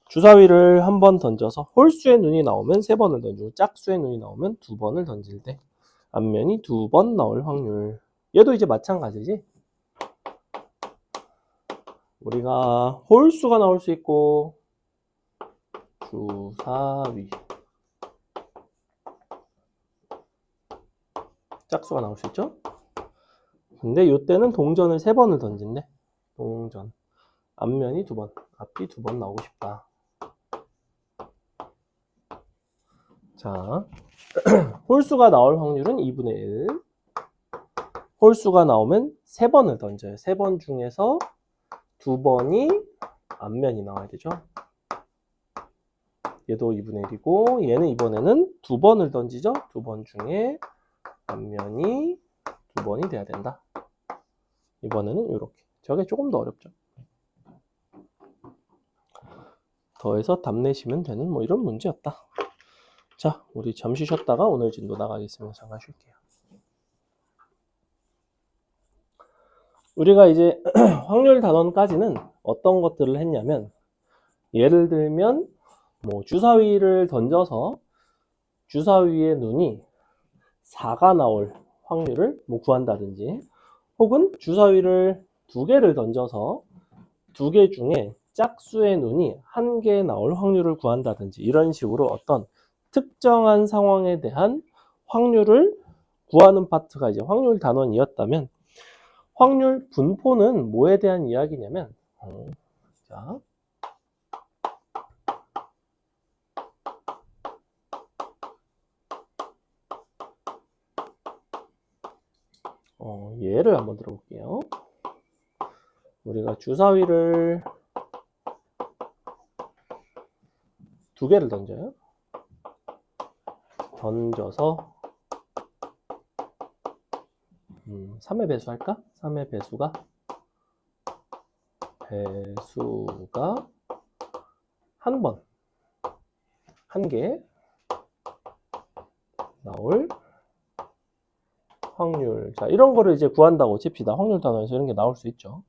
주사위를 한 번 던져서 홀수의 눈이 나오면 3번을 던지고 짝수의 눈이 나오면 2번을 던질 때 앞면이 2번 나올 확률. 얘도 이제 마찬가지지. 우리가 홀수가 나올 수 있고 주사위 짝수가 나올 수 있죠. 근데 이때는 동전을 3번을 던진대. 동전 앞면이 2번, 앞이 2번 나오고 싶다. 자, 홀수가 나올 확률은 2분의 1. 홀수가 나오면 3번을 던져요. 3번 중에서 2번이 앞면이 나와야 되죠. 얘도 2분의 1이고 얘는 이번에는 2번을 던지죠. 2번 중에 앞면이 2번이 돼야 된다. 이번에는 이렇게. 저게 조금 더 어렵죠. 더해서 답 내시면 되는 뭐 이런 문제였다. 자, 우리 잠시 쉬었다가 오늘 진도 나가겠습니다. 잠깐 쉴게요. 우리가 이제 확률 단원까지는 어떤 것들을 했냐면, 예를 들면 뭐 주사위를 던져서 주사위의 눈이 4가 나올 확률을 뭐 구한다든지, 혹은 주사위를 2개를 던져서 2개 중에 짝수의 눈이 1개 나올 확률을 구한다든지, 이런 식으로 어떤 특정한 상황에 대한 확률을 구하는 파트가 이제 확률 단원이었다면, 확률 분포는 뭐에 대한 이야기냐면, 자, 예를 한번 들어볼게요. 우리가 주사위를 2개를 던져요. 던져서 3의 배수 할까? 3의 배수가 한 번, 1개 나올 확률. 자, 이런 거를 이제 구한다고 칩시다. 확률 단원에서 이런 게 나올 수 있죠.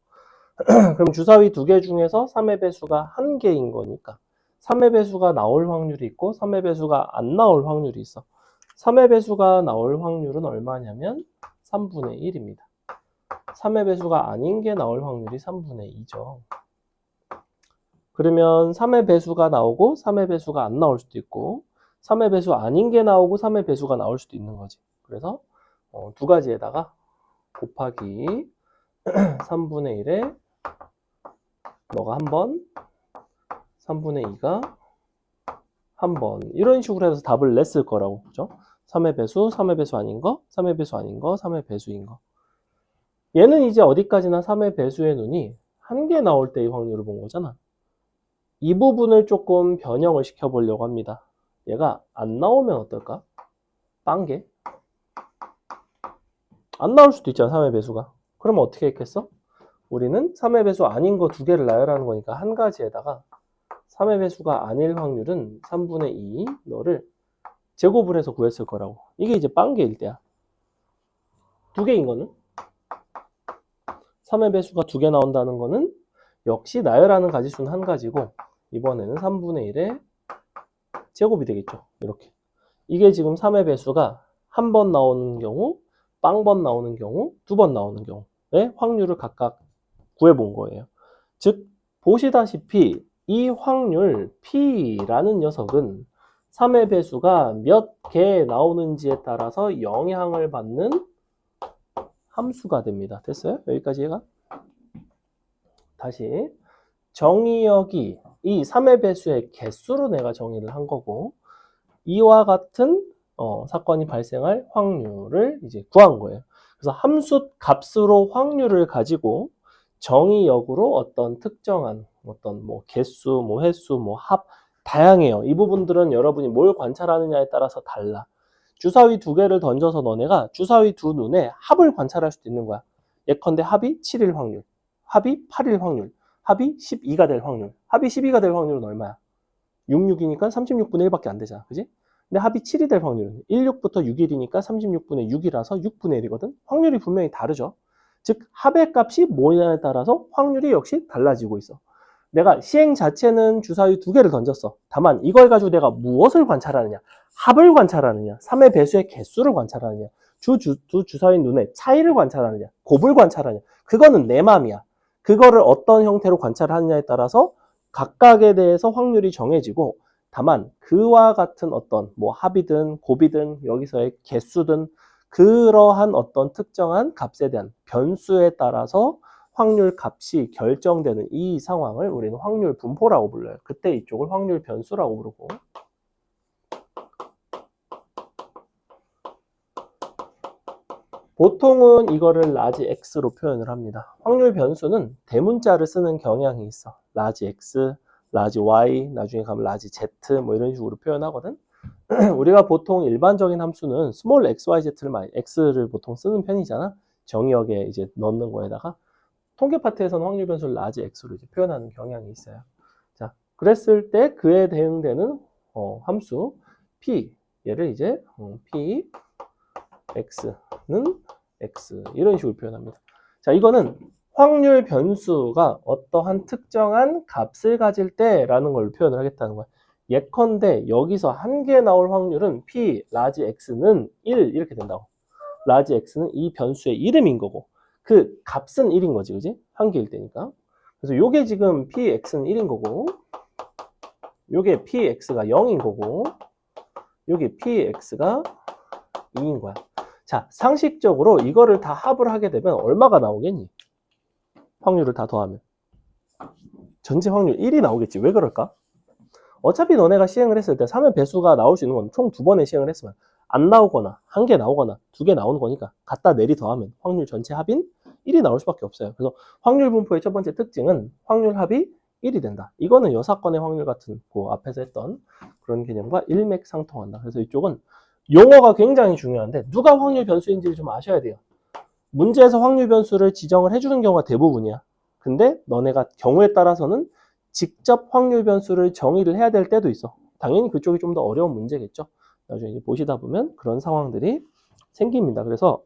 그럼 주사위 2개 중에서 3의 배수가 1개인 거니까 3의 배수가 나올 확률이 있고 3의 배수가 안 나올 확률이 있어. 3의 배수가 나올 확률은 얼마냐면 3분의 1입니다. 3의 배수가 아닌 게 나올 확률이 3분의 2죠. 그러면 3의 배수가 나오고 3의 배수가 안 나올 수도 있고 3의 배수 아닌 게 나오고 3의 배수가 나올 수도 있는 거지. 그래서 두 가지에다가 곱하기 3분의 1에 너가 한 번, 3분의 2가 한 번, 이런 식으로 해서 답을 냈을 거라고. 그죠? 3의 배수, 3의 배수 아닌 거, 3의 배수 아닌 거, 3의 배수인 거. 얘는 이제 어디까지나 3의 배수의 눈이 1개 나올 때의 확률을 본 거잖아. 이 부분을 조금 변형을 시켜보려고 합니다. 얘가 안 나오면 어떨까? 빵개? 안 나올 수도 있잖아, 3의 배수가. 그러면 어떻게 했겠어? 우리는 3의 배수 아닌 거 2개를 나열하는 거니까 한 가지에다가 3의 배수가 아닐 확률은 3분의 2 너를 제곱을 해서 구했을 거라고. 이게 이제 빵개일 때야. 2개인 거는 3의 배수가 2개 나온다는 거는 역시 나열하는 가지수는 한 가지고 이번에는 3분의 1의 제곱이 되겠죠. 이렇게. 이게 지금 3의 배수가 한 번 나오는 경우, 빵번 나오는 경우, 2번 나오는 경우의 확률을 각각 구해본 거예요. 즉 보시다시피 이 확률 P라는 녀석은 3의 배수가 몇 개 나오는지에 따라서 영향을 받는 함수가 됩니다. 됐어요? 여기까지 얘가? 다시 정의역이 이 3의 배수의 개수로 내가 정의를 한 거고 이와 같은 사건이 발생할 확률을 이제 구한 거예요. 그래서 함수 값으로 확률을 가지고 정의역으로 어떤 특정한 어떤 뭐 개수, 뭐 횟수, 뭐 합 다양해요. 이 부분들은 여러분이 뭘 관찰하느냐에 따라서 달라. 주사위 2개를 던져서 너네가 주사위 2눈에 합을 관찰할 수도 있는 거야. 예컨대 합이 7일 확률, 합이 8일 확률, 합이 12가 될 확률. 합이 12가 될 확률은 얼마야? 66이니까 36분의 1밖에 안 되잖아. 그지? 근데 합이 7이 될 확률은 16부터 6일이니까 36분의 6이라서 6분의 1이거든. 확률이 분명히 다르죠. 즉 합의 값이 뭐냐에 따라서 확률이 역시 달라지고 있어. 내가 시행 자체는 주사위 2개를 던졌어. 다만 이걸 가지고 내가 무엇을 관찰하느냐, 합을 관찰하느냐, 3의 배수의 개수를 관찰하느냐, 두 주사위 눈의 차이를 관찰하느냐, 곱을 관찰하느냐, 그거는 내 맘이야. 그거를 어떤 형태로 관찰하느냐에 따라서 각각에 대해서 확률이 정해지고, 다만 그와 같은 어떤 뭐 합이든 곱이든 여기서의 개수든 그러한 어떤 특정한 값에 대한 변수에 따라서 확률 값이 결정되는 이 상황을 우리는 확률 분포라고 불러요. 그때 이쪽을 확률 변수라고 부르고. 보통은 이거를 라지 X로 표현을 합니다. 확률 변수는 대문자를 쓰는 경향이 있어. 라지 X, 라지 Y, 나중에 가면 라지 Z 뭐 이런 식으로 표현하거든. 우리가 보통 일반적인 함수는 스몰 xyz를 x를 보통 쓰는 편이잖아. 정의역에 이제 넣는 거에다가 통계 파트에서는 확률 변수를 라지 x로 이제 표현하는 경향이 있어요. 자, 그랬을 때 그에 대응되는 함수 p 얘를 이제 p x는 x 이런 식으로 표현합니다. 자, 이거는 확률 변수가 어떠한 특정한 값을 가질 때라는 걸 표현을 하겠다는 거야. 예컨대 여기서 한 개 나올 확률은 p 라지 x는 1 이렇게 된다고. 라지 x는 이 변수의 이름인 거고 그 값은 1인 거지, 그지? 한 개일 때니까. 그래서 요게 지금 px는 1인 거고 요게 px가 0인 거고 요게 px가 2인 거야. 자, 상식적으로 이거를 다 합을 하게 되면 얼마가 나오겠니? 확률을 다 더하면 전체 확률 1이 나오겠지. 왜 그럴까? 어차피 너네가 시행을 했을 때 3의 배수가 나올 수 있는 건 총 2번에 시행을 했으면 안 나오거나 1개 나오거나 2개 나오는 거니까 갖다 내리 더하면 확률 전체 합인 1이 나올 수밖에 없어요. 그래서 확률 분포의 첫 번째 특징은 확률 합이 1이 된다. 이거는 여사건의 확률 같은 그 앞에서 했던 그런 개념과 일맥상통한다. 그래서 이쪽은 용어가 굉장히 중요한데 누가 확률 변수인지를 좀 아셔야 돼요. 문제에서 확률 변수를 지정을 해주는 경우가 대부분이야. 근데 너네가 경우에 따라서는 직접 확률 변수를 정의를 해야 될 때도 있어. 당연히 그쪽이 좀 더 어려운 문제겠죠. 나중에 이제 보시다 보면 그런 상황들이 생깁니다. 그래서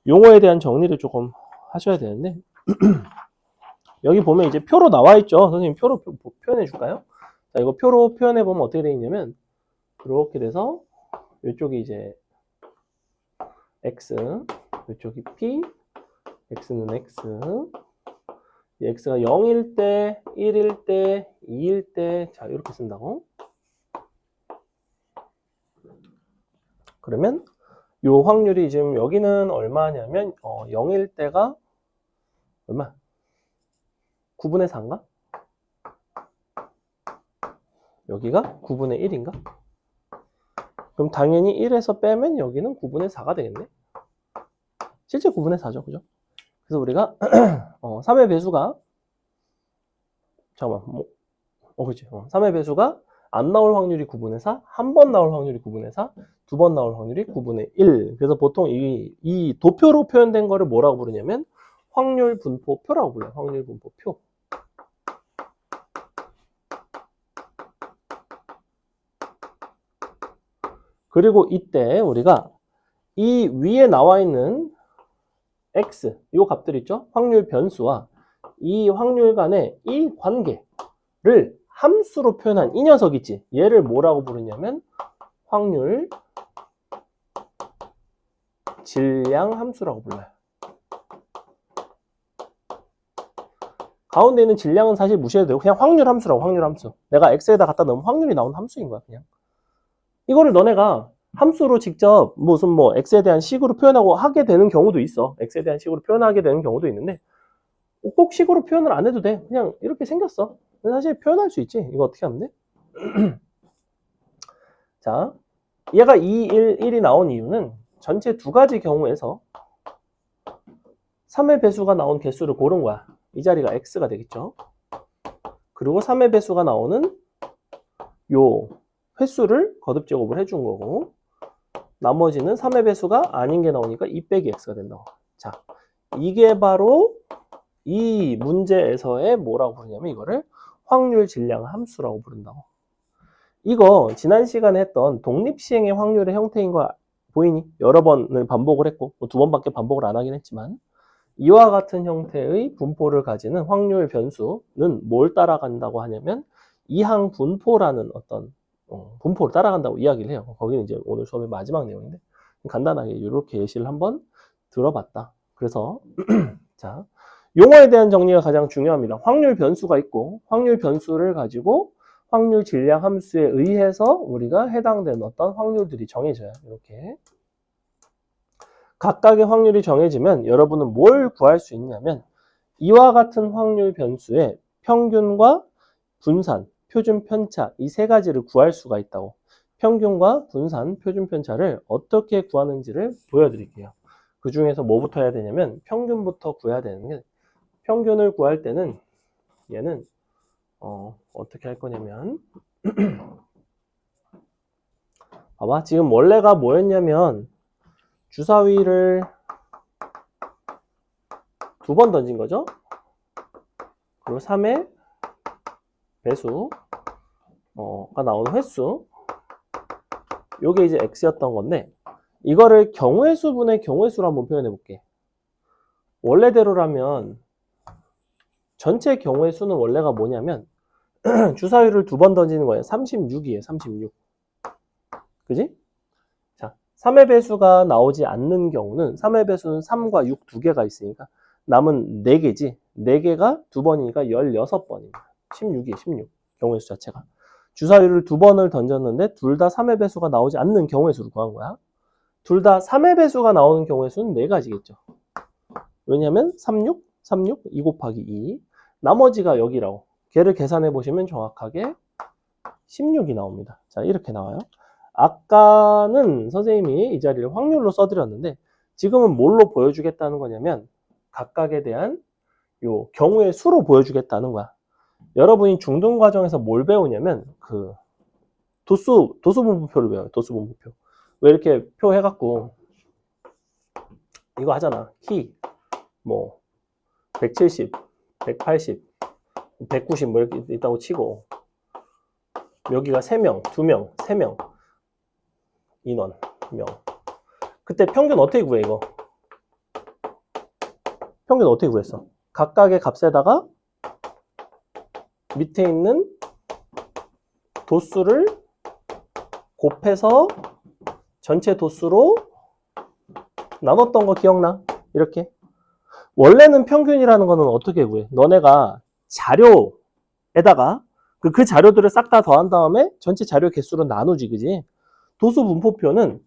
용어에 대한 정리를 조금 하셔야 되는데 여기 보면 이제 표로 나와 있죠. 선생님 표로 표현해 줄까요? 자, 이거 표로 표현해 보면 어떻게 되어 있냐면 이렇게 돼서 이쪽이 이제 x, 이쪽이 p, x는 x, x가 0일 때, 1일 때, 2일 때, 자, 이렇게 쓴다고. 그러면 요 확률이 지금 여기는 얼마냐면 0일 때가 얼마? 9분의 4인가? 여기가 9분의 1인가? 그럼 당연히 1에서 빼면 여기는 9분의 4가 되겠네. 실제 9분의 4죠, 그죠? 그래서 우리가 3의 배수가 잠깐만, 그렇지. 3의 배수가 안 나올 확률이 9분의 4, 한 번 나올 확률이 9분의 4, 두 번 나올 확률이 9분의 1. 그래서 보통 이 도표로 표현된 거를 뭐라고 부르냐면 확률 분포표라고 불러요. 확률 분포표. 그리고 이때 우리가 이 위에 나와 있는 x, 이 값들 있죠? 확률 변수와 이 확률 간의 이 관계를 함수로 표현한 이 녀석 있지? 얘를 뭐라고 부르냐면 확률 질량 함수라고 불러요. 가운데 있는 질량은 사실 무시해도 되고 그냥 확률 함수라고. 확률 함수. 내가 x에다 갖다 넣으면 확률이 나오는 함수인 거야, 그냥. 이거를 너네가 함수로 직접 무슨 x에 대한 식으로 표현하고 하게 되는 경우도 있어. x에 대한 식으로 표현하게 되는 경우도 있는데 꼭 식으로 표현을 안 해도 돼. 그냥 이렇게 생겼어. 사실 표현할 수 있지. 이거 어떻게 하면 돼? 자, 얘가 2, 1, 1이 나온 이유는 전체 두 가지 경우에서 3의 배수가 나온 개수를 고른 거야. 이 자리가 x가 되겠죠. 그리고 3의 배수가 나오는 요 횟수를 거듭 제곱을 해준 거고 나머지는 3의 배수가 아닌 게 나오니까 2 빼기 x가 된다고. 자, 이게 바로 이 문제에서의 뭐라고 부르냐면 이거를 확률 질량 함수라고 부른다고. 이거 지난 시간에 했던 독립시행의 확률의 형태인 거 보이니? 여러 번을 반복을 했고 뭐 2번밖에 반복을 안 하긴 했지만 이와 같은 형태의 분포를 가지는 확률 변수는 뭘 따라간다고 하냐면 이항 분포라는 어떤 분포를 따라간다고 이야기를 해요. 거기는 이제 오늘 수업의 마지막 내용인데 간단하게 이렇게 예시를 한번 들어봤다. 그래서 자, 용어에 대한 정리가 가장 중요합니다. 확률 변수가 있고 확률 변수를 가지고 확률 질량 함수에 의해서 우리가 해당되는 어떤 확률들이 정해져요. 이렇게 각각의 확률이 정해지면 여러분은 뭘 구할 수 있냐면 이와 같은 확률 변수의 평균과 분산, 표준 편차 이 세 가지를 구할 수가 있다고. 평균과 분산, 표준 편차를 어떻게 구하는지를 보여드릴게요. 그 중에서 뭐부터 해야 되냐면 평균부터 구해야 되는 게 평균을 구할 때는 얘는 어떻게 할 거냐면 봐봐 지금 원래가 뭐였냐면 주사위를 2번 던진 거죠. 그리고 3의 배수가 나오는 횟수 요게 이제 x였던 건데 이거를 경우의 수분의 경우의 수로 한번 표현해 볼게. 원래대로라면 전체 경우의 수는 원래가 뭐냐면 주사위를 2번 던지는 거예요. 36이에요. 36. 그지? 자, 3의 배수가 나오지 않는 경우는 3의 배수는 3과 6 두 개가 있으니까 남은 4개지. 4개가 2번이니까 16번입니다. 16이에요. 16. 경우의 수 자체가. 주사위를 2번을 던졌는데 둘 다 3의 배수가 나오지 않는 경우의 수를 구한 거야. 둘 다 3의 배수가 나오는 경우의 수는 4가지겠죠. 왜냐면 36, 36, 2 곱하기 2. 나머지가 여기라고. 걔를 계산해 보시면 정확하게 16이 나옵니다. 자, 이렇게 나와요. 아까는 선생님이 이 자리를 확률로 써드렸는데 지금은 뭘로 보여주겠다는 거냐면 각각에 대한 요 경우의 수로 보여주겠다는 거야. 여러분이 중등 과정에서 뭘 배우냐면 그 도수 분포표를 배워요. 도수 분포표. 왜 이렇게 표 해갖고 이거 하잖아. 키 뭐 170, 180, 190 뭐 이렇게 있다고 치고 여기가 3명, 2명, 3명 인원 명. 그때 평균 어떻게 구해 이거? 평균 어떻게 구했어? 각각의 값에다가 밑에 있는 도수를 곱해서 전체 도수로 나눴던 거 기억나? 이렇게. 원래는 평균이라는 거는 어떻게 구해? 너네가 자료에다가 그 자료들을 싹 다 더한 다음에 전체 자료 개수로 나누지, 그지? 도수 분포표는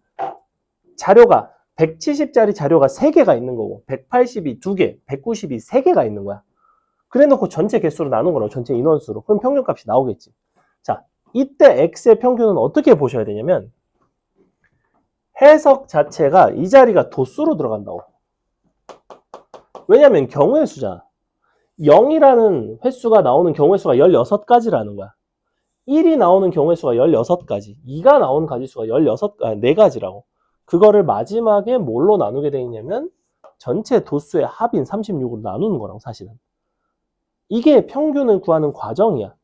자료가 170짜리 자료가 3개가 있는 거고 180이 2개, 190이 3개가 있는 거야. 그래 놓고 전체 개수로 나눈 거라고, 전체 인원수로. 그럼 평균값이 나오겠지. 자, 이때 x의 평균은 어떻게 보셔야 되냐면 해석 자체가 이 자리가 도수로 들어간다고. 왜냐면 경우의 수잖아. 0이라는 횟수가 나오는 경우의 수가 16가지라는 거야. 1이 나오는 경우의 수가 16가지, 2가 나오는 가지수가 4가지라고. 그거를 마지막에 뭘로 나누게 돼 있냐면 전체 도수의 합인 36으로 나누는 거라고, 사실은. 이게 평균을 구하는 과정이야.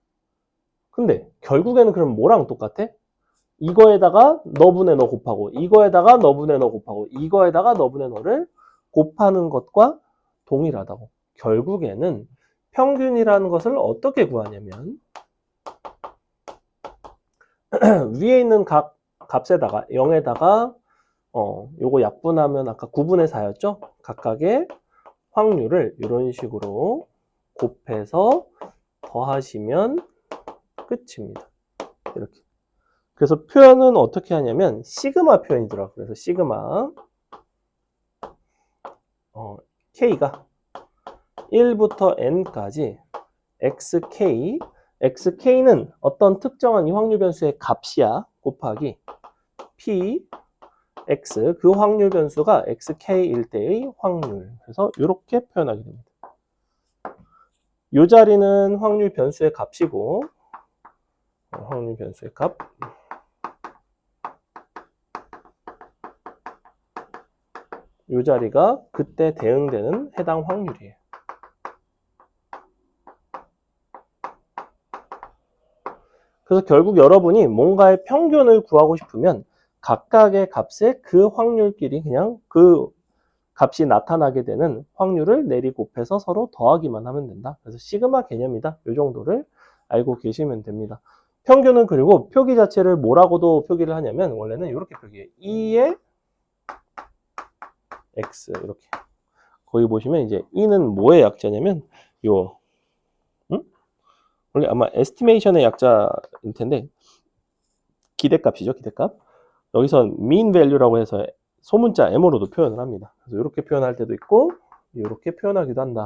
근데 결국에는 그럼 뭐랑 똑같아? 이거에다가 너분의 너 곱하고 이거에다가 너분의 너 곱하고 이거에다가 너분의 너를 곱하는 것과 동일하다고. 결국에는 평균이라는 것을 어떻게 구하냐면 위에 있는 각 값에다가 0에다가 요거 약분하면 아까 9분의 4였죠? 각각의 확률을 이런 식으로 곱해서 더하시면 끝입니다. 이렇게. 그래서 표현은 어떻게 하냐면 시그마 표현이더라고요. 그래서 시그마 K가 1부터 N까지 XK는 어떤 특정한 이 확률 변수의 값이야. 곱하기 P, X, 그 확률 변수가 XK일 때의 확률. 그래서 이렇게 표현하게 됩니다. 이 자리는 확률 변수의 값이고 확률 변수의 값. 이 자리가 그때 대응되는 해당 확률이에요. 그래서 결국 여러분이 뭔가의 평균을 구하고 싶으면 각각의 값에 그 확률끼리 그냥 그 값이 나타나게 되는 확률을 내리 곱해서 서로 더하기만 하면 된다. 그래서 시그마 개념이다. 이 정도를 알고 계시면 됩니다. 평균은 그리고 표기 자체를 뭐라고도 표기를 하냐면 원래는 이렇게 표기해요. 2의 x 이렇게. 거기 보시면 이제 2는 뭐의 약자냐면 요 원래 아마 에스티메이션의 약자일 텐데 기대값이죠. 기대값. 여기서 mean value라고 해서 소문자 m으로도 표현을 합니다. 그래서 이렇게 표현할 때도 있고 이렇게 표현하기도 한다.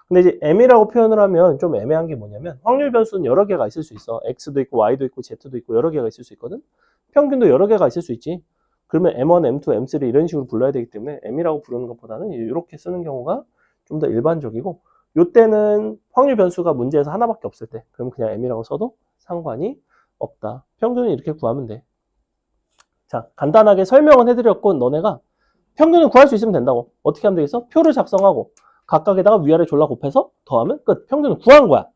근데 이제 m이라고 표현을 하면 좀 애매한 게 뭐냐면 확률 변수는 여러 개가 있을 수 있어. x도 있고 y도 있고 z도 있고 여러 개가 있을 수 있거든. 평균도 여러 개가 있을 수 있지. 그러면 m1, m2, m3 이런 식으로 불러야 되기 때문에 m이라고 부르는 것보다는 이렇게 쓰는 경우가 좀 더 일반적이고 요때는 확률 변수가 문제에서 하나밖에 없을 때 그럼 그냥 m이라고 써도 상관이 없다. 평균은 이렇게 구하면 돼. 자, 간단하게 설명은 해드렸고 너네가 평균을 구할 수 있으면 된다고. 어떻게 하면 되겠어? 표를 작성하고 각각에다가 위아래 졸라 곱해서 더하면 끝. 평균을 구한 거야.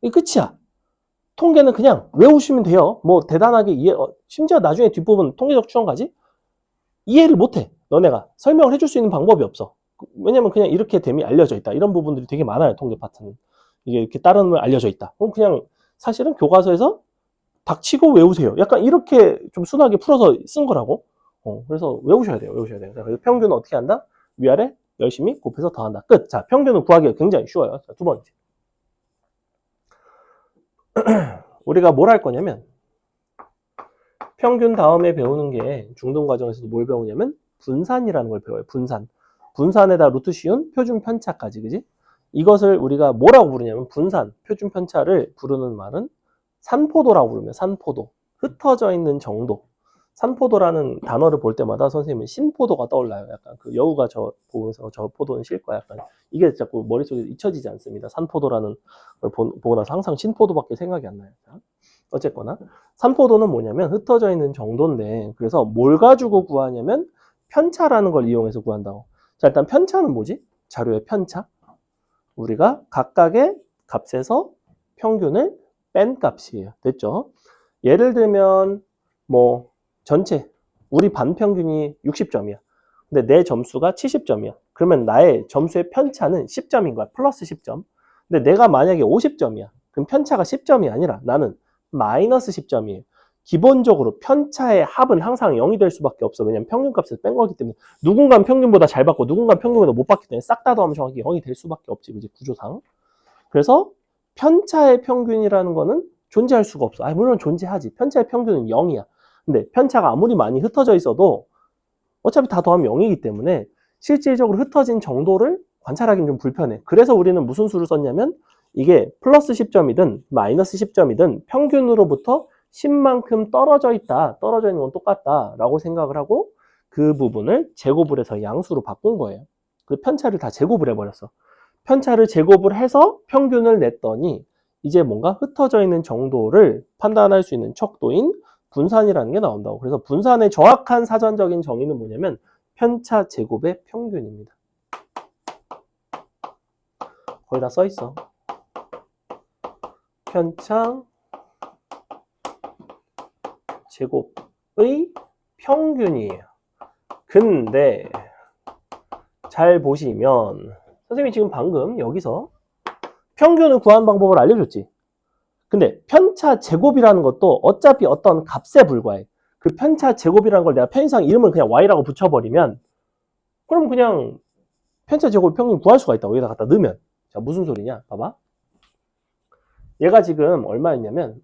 이게 끝이야. 통계는 그냥 외우시면 돼요. 뭐 대단하게 심지어 나중에 뒷부분 통계적 추정까지 이해를 못해. 너네가 설명을 해줄 수 있는 방법이 없어. 왜냐면 그냥 이렇게 됨이 알려져 있다. 이런 부분들이 되게 많아요. 통계 파트는. 이게 이렇게 다른 걸 알려져 있다. 그럼 그냥 사실은 교과서에서 닥치고 외우세요. 약간 이렇게 좀 순하게 풀어서 쓴 거라고. 그래서 외우셔야 돼요. 외우셔야 돼요. 그래서 평균은 어떻게 한다? 위아래 열심히 곱해서 더한다. 끝. 자, 평균은 구하기가 굉장히 쉬워요. 자, 두 번째. 우리가 뭘 할 거냐면 평균 다음에 배우는 게 중등 과정에서도 뭘 배우냐면 분산이라는 걸 배워요. 분산. 분산에다 루트 씌운 표준 편차까지. 그지? 이것을 우리가 뭐라고 부르냐면 분산, 표준 편차를 부르는 말은 산포도라고 부르면 산포도. 흩어져 있는 정도. 산포도라는 단어를 볼 때마다 선생님은 신포도가 떠올라요. 약간 그 여우가 저 보면서 저 포도는 실 거야. 약간 이게 자꾸 머릿속에 잊혀지지 않습니다. 산포도라는 걸 보고 나서 항상 신포도밖에 생각이 안 나요. 자, 어쨌거나 산포도는 뭐냐면 흩어져 있는 정도인데 그래서 뭘 가지고 구하냐면 편차라는 걸 이용해서 구한다고. 자, 일단 편차는 뭐지? 자료의 편차. 우리가 각각의 값에서 평균을 뺀 값이에요. 됐죠? 예를 들면 뭐 전체 우리 반 평균이 60점이야. 근데 내 점수가 70점이야. 그러면 나의 점수의 편차는 10점인 거야. 플러스 10점. 근데 내가 만약에 50점이야. 그럼 편차가 10점이 아니라 나는 마이너스 10점이에요. 기본적으로 편차의 합은 항상 0이 될 수밖에 없어. 왜냐면 평균값을 뺀 거기 때문에 누군가는 평균보다 잘 받고 누군가는 평균보다 못 받기 때문에 싹 다 더하면 정확히 0이 될 수밖에 없지. 그지? 구조상. 그래서 편차의 평균이라는 거는 존재할 수가 없어. 물론 존재하지. 편차의 평균은 0이야. 근데 편차가 아무리 많이 흩어져 있어도 어차피 다 더하면 0이기 때문에 실질적으로 흩어진 정도를 관찰하기는 좀 불편해. 그래서 우리는 무슨 수를 썼냐면 이게 플러스 10점이든 마이너스 10점이든 평균으로부터 10만큼 떨어져 있다. 떨어져 있는 건 똑같다. 라고 생각을 하고 그 부분을 제곱을 해서 양수로 바꾼 거예요. 그 편차를 다 제곱을 해버렸어. 편차를 제곱을 해서 평균을 냈더니 이제 뭔가 흩어져 있는 정도를 판단할 수 있는 척도인 분산이라는 게 나온다고. 그래서 분산의 정확한 사전적인 정의는 뭐냐면 편차 제곱의 평균입니다. 거의 다 써 있어. 편차 제곱의 평균이에요. 근데 잘 보시면 선생님이 지금 방금 여기서 평균을 구하는 방법을 알려줬지. 근데 편차 제곱이라는 것도 어차피 어떤 값에 불과해. 그 편차 제곱이라는 걸 내가 편의상 이름을 그냥 y라고 붙여버리면 그럼 그냥 편차 제곱 평균 구할 수가 있다고. 여기다 갖다 넣으면. 자, 무슨 소리냐? 봐봐. 얘가 지금 얼마였냐면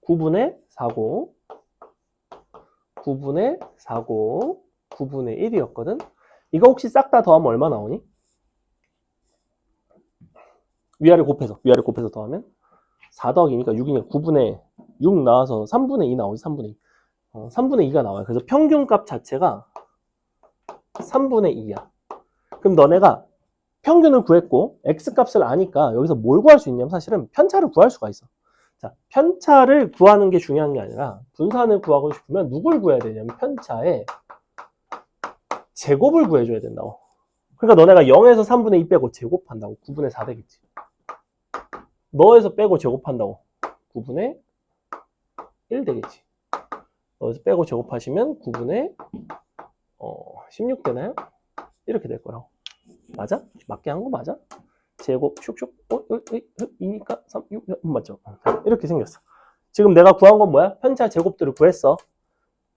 9분의 4고 9분의 4고 9분의 1이었거든. 이거 혹시 싹 다 더하면 얼마 나오니? 위아래 곱해서 더하면 4 더하기니까 6이니까 9분의 6 나와서 3분의 2 나오지. 3분의 2. 3분의 2가 나와요. 그래서 평균값 자체가 3분의 2야. 그럼 너네가 평균을 구했고 x값을 아니까 여기서 뭘 구할 수 있냐면 사실은 편차를 구할 수가 있어. 자, 편차를 구하는 게 중요한 게 아니라 분산을 구하고 싶으면 누굴 구해야 되냐면 편차의 제곱을 구해줘야 된다고. 그러니까 너네가 0에서 3분의 2 빼고 제곱한다고. 9분의 4 되겠지. 너에서 빼고 제곱한다고. 9분의 1 되겠지. 여기서 빼고 제곱하시면 9분의 16 되나요? 이렇게 될 거라고. 맞아? 맞게 한 거 맞아? 제곱 슉슉 2니까 3, 6 맞죠? 이렇게 생겼어. 지금 내가 구한 건 뭐야? 편차 제곱들을 구했어.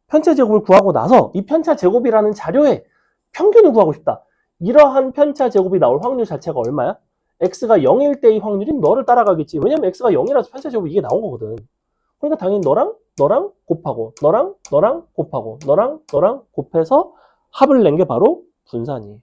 편차 제곱을 구하고 나서 이 편차 제곱이라는 자료에 평균을 구하고 싶다. 이러한 편차 제곱이 나올 확률 자체가 얼마야? x가 0일 때의 확률이 너를 따라가겠지. 왜냐면 x가 0이라서 편차 제곱이 이게 나온 거거든. 그러니까 당연히 너랑 곱하고 너랑 곱하고 너랑 곱해서 합을 낸 게 바로 분산이에요.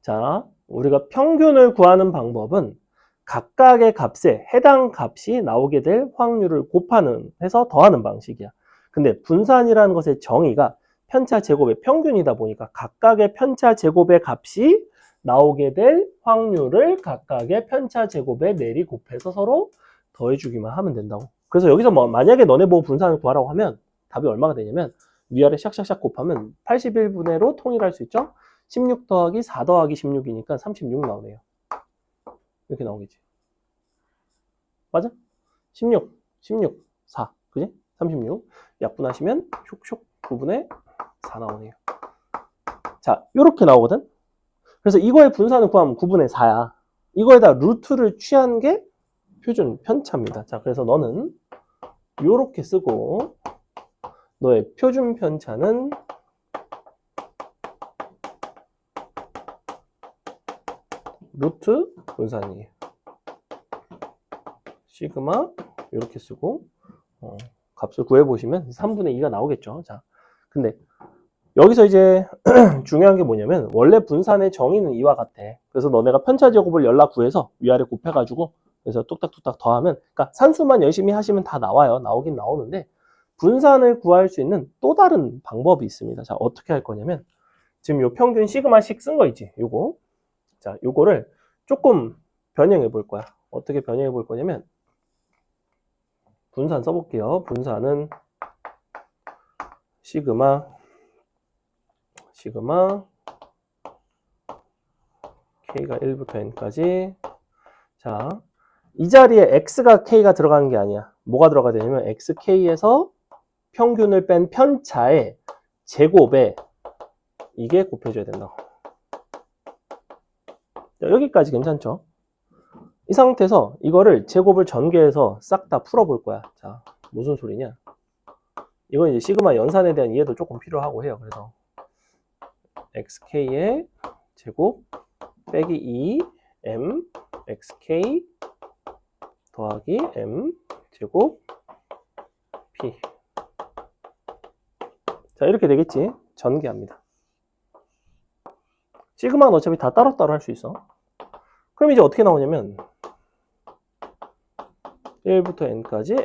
자, 우리가 평균을 구하는 방법은 각각의 값에 해당 값이 나오게 될 확률을 곱하는 해서 더하는 방식이야. 근데 분산이라는 것의 정의가 편차 제곱의 평균이다 보니까 각각의 편차 제곱의 값이 나오게 될 확률을 각각의 편차 제곱에 내리 곱해서 서로 더해주기만 하면 된다고. 그래서 여기서 뭐 만약에 너네 보고 분산을 구하라고 하면 답이 얼마가 되냐면 위아래 샥샥샥 곱하면 81분의로 통일할 수 있죠? 16 더하기 4 더하기 16이니까 36 나오네요. 이렇게 나오겠지. 맞아? 16, 4. 그지? 36. 약분하시면 슉슉 9분의 4 나오네요. 자, 이렇게 나오거든? 그래서 이거의 분산을 구하면 9분의 4야. 이거에다 루트를 취한 게 표준 편차입니다. 자, 그래서 너는 이렇게 쓰고 너의 표준 편차는 루트 분산이에요. 시그마 이렇게 쓰고 값을 구해보시면 3분의 2가 나오겠죠. 자, 근데 여기서 이제 중요한 게 뭐냐면 원래 분산의 정의는 이와 같아. 그래서 너네가 편차 제곱을 연락 구해서 위아래 곱해가지고 그래서 뚝딱뚝딱 더하면 그러니까 산수만 열심히 하시면 다 나와요. 나오긴 나오는데 분산을 구할 수 있는 또 다른 방법이 있습니다. 자, 어떻게 할 거냐면 지금 요 평균 시그마씩 쓴 거 있지? 요거. 자, 요거를 조금 변형해 볼 거야. 어떻게 변형해 볼 거냐면 분산 써볼게요. 분산은 시그마 k가 1부터 n까지. 자, 이 자리에 x가 k가 들어가는 게 아니야. 뭐가 들어가야 되냐면 xk에서 평균을 뺀 편차의 제곱에 이게 곱해줘야 된다고. 자, 여기까지 괜찮죠? 이 상태에서 이거를 제곱을 전개해서 싹 다 풀어볼 거야. 자, 무슨 소리냐? 이건 이제 시그마 연산에 대한 이해도 조금 필요하고 해요. 그래서 xk의 제곱 빼기 2 m xk 더하기 m 제곱 p. 자, 이렇게 되겠지. 전개합니다. 시그마는 어차피 다 따로따로 할 수 있어. 그럼 이제 어떻게 나오냐면 1부터 n까지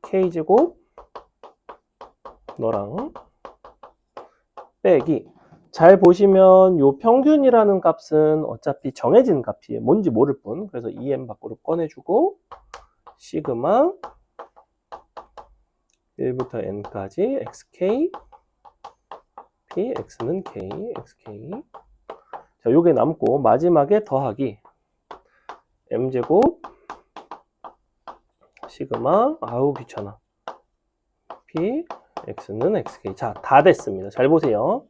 xk제곱 너랑 빼기. 잘 보시면 요 평균이라는 값은 어차피 정해진 값이에요. 뭔지 모를 뿐. 그래서 2m 밖으로 꺼내주고 시그마 1부터 n까지 xk p x는 k xk. 자, 요게 남고 마지막에 더하기 m제곱 시그마 아우 귀찮아 p x는 xk. 자, 다 됐습니다. 잘 보세요.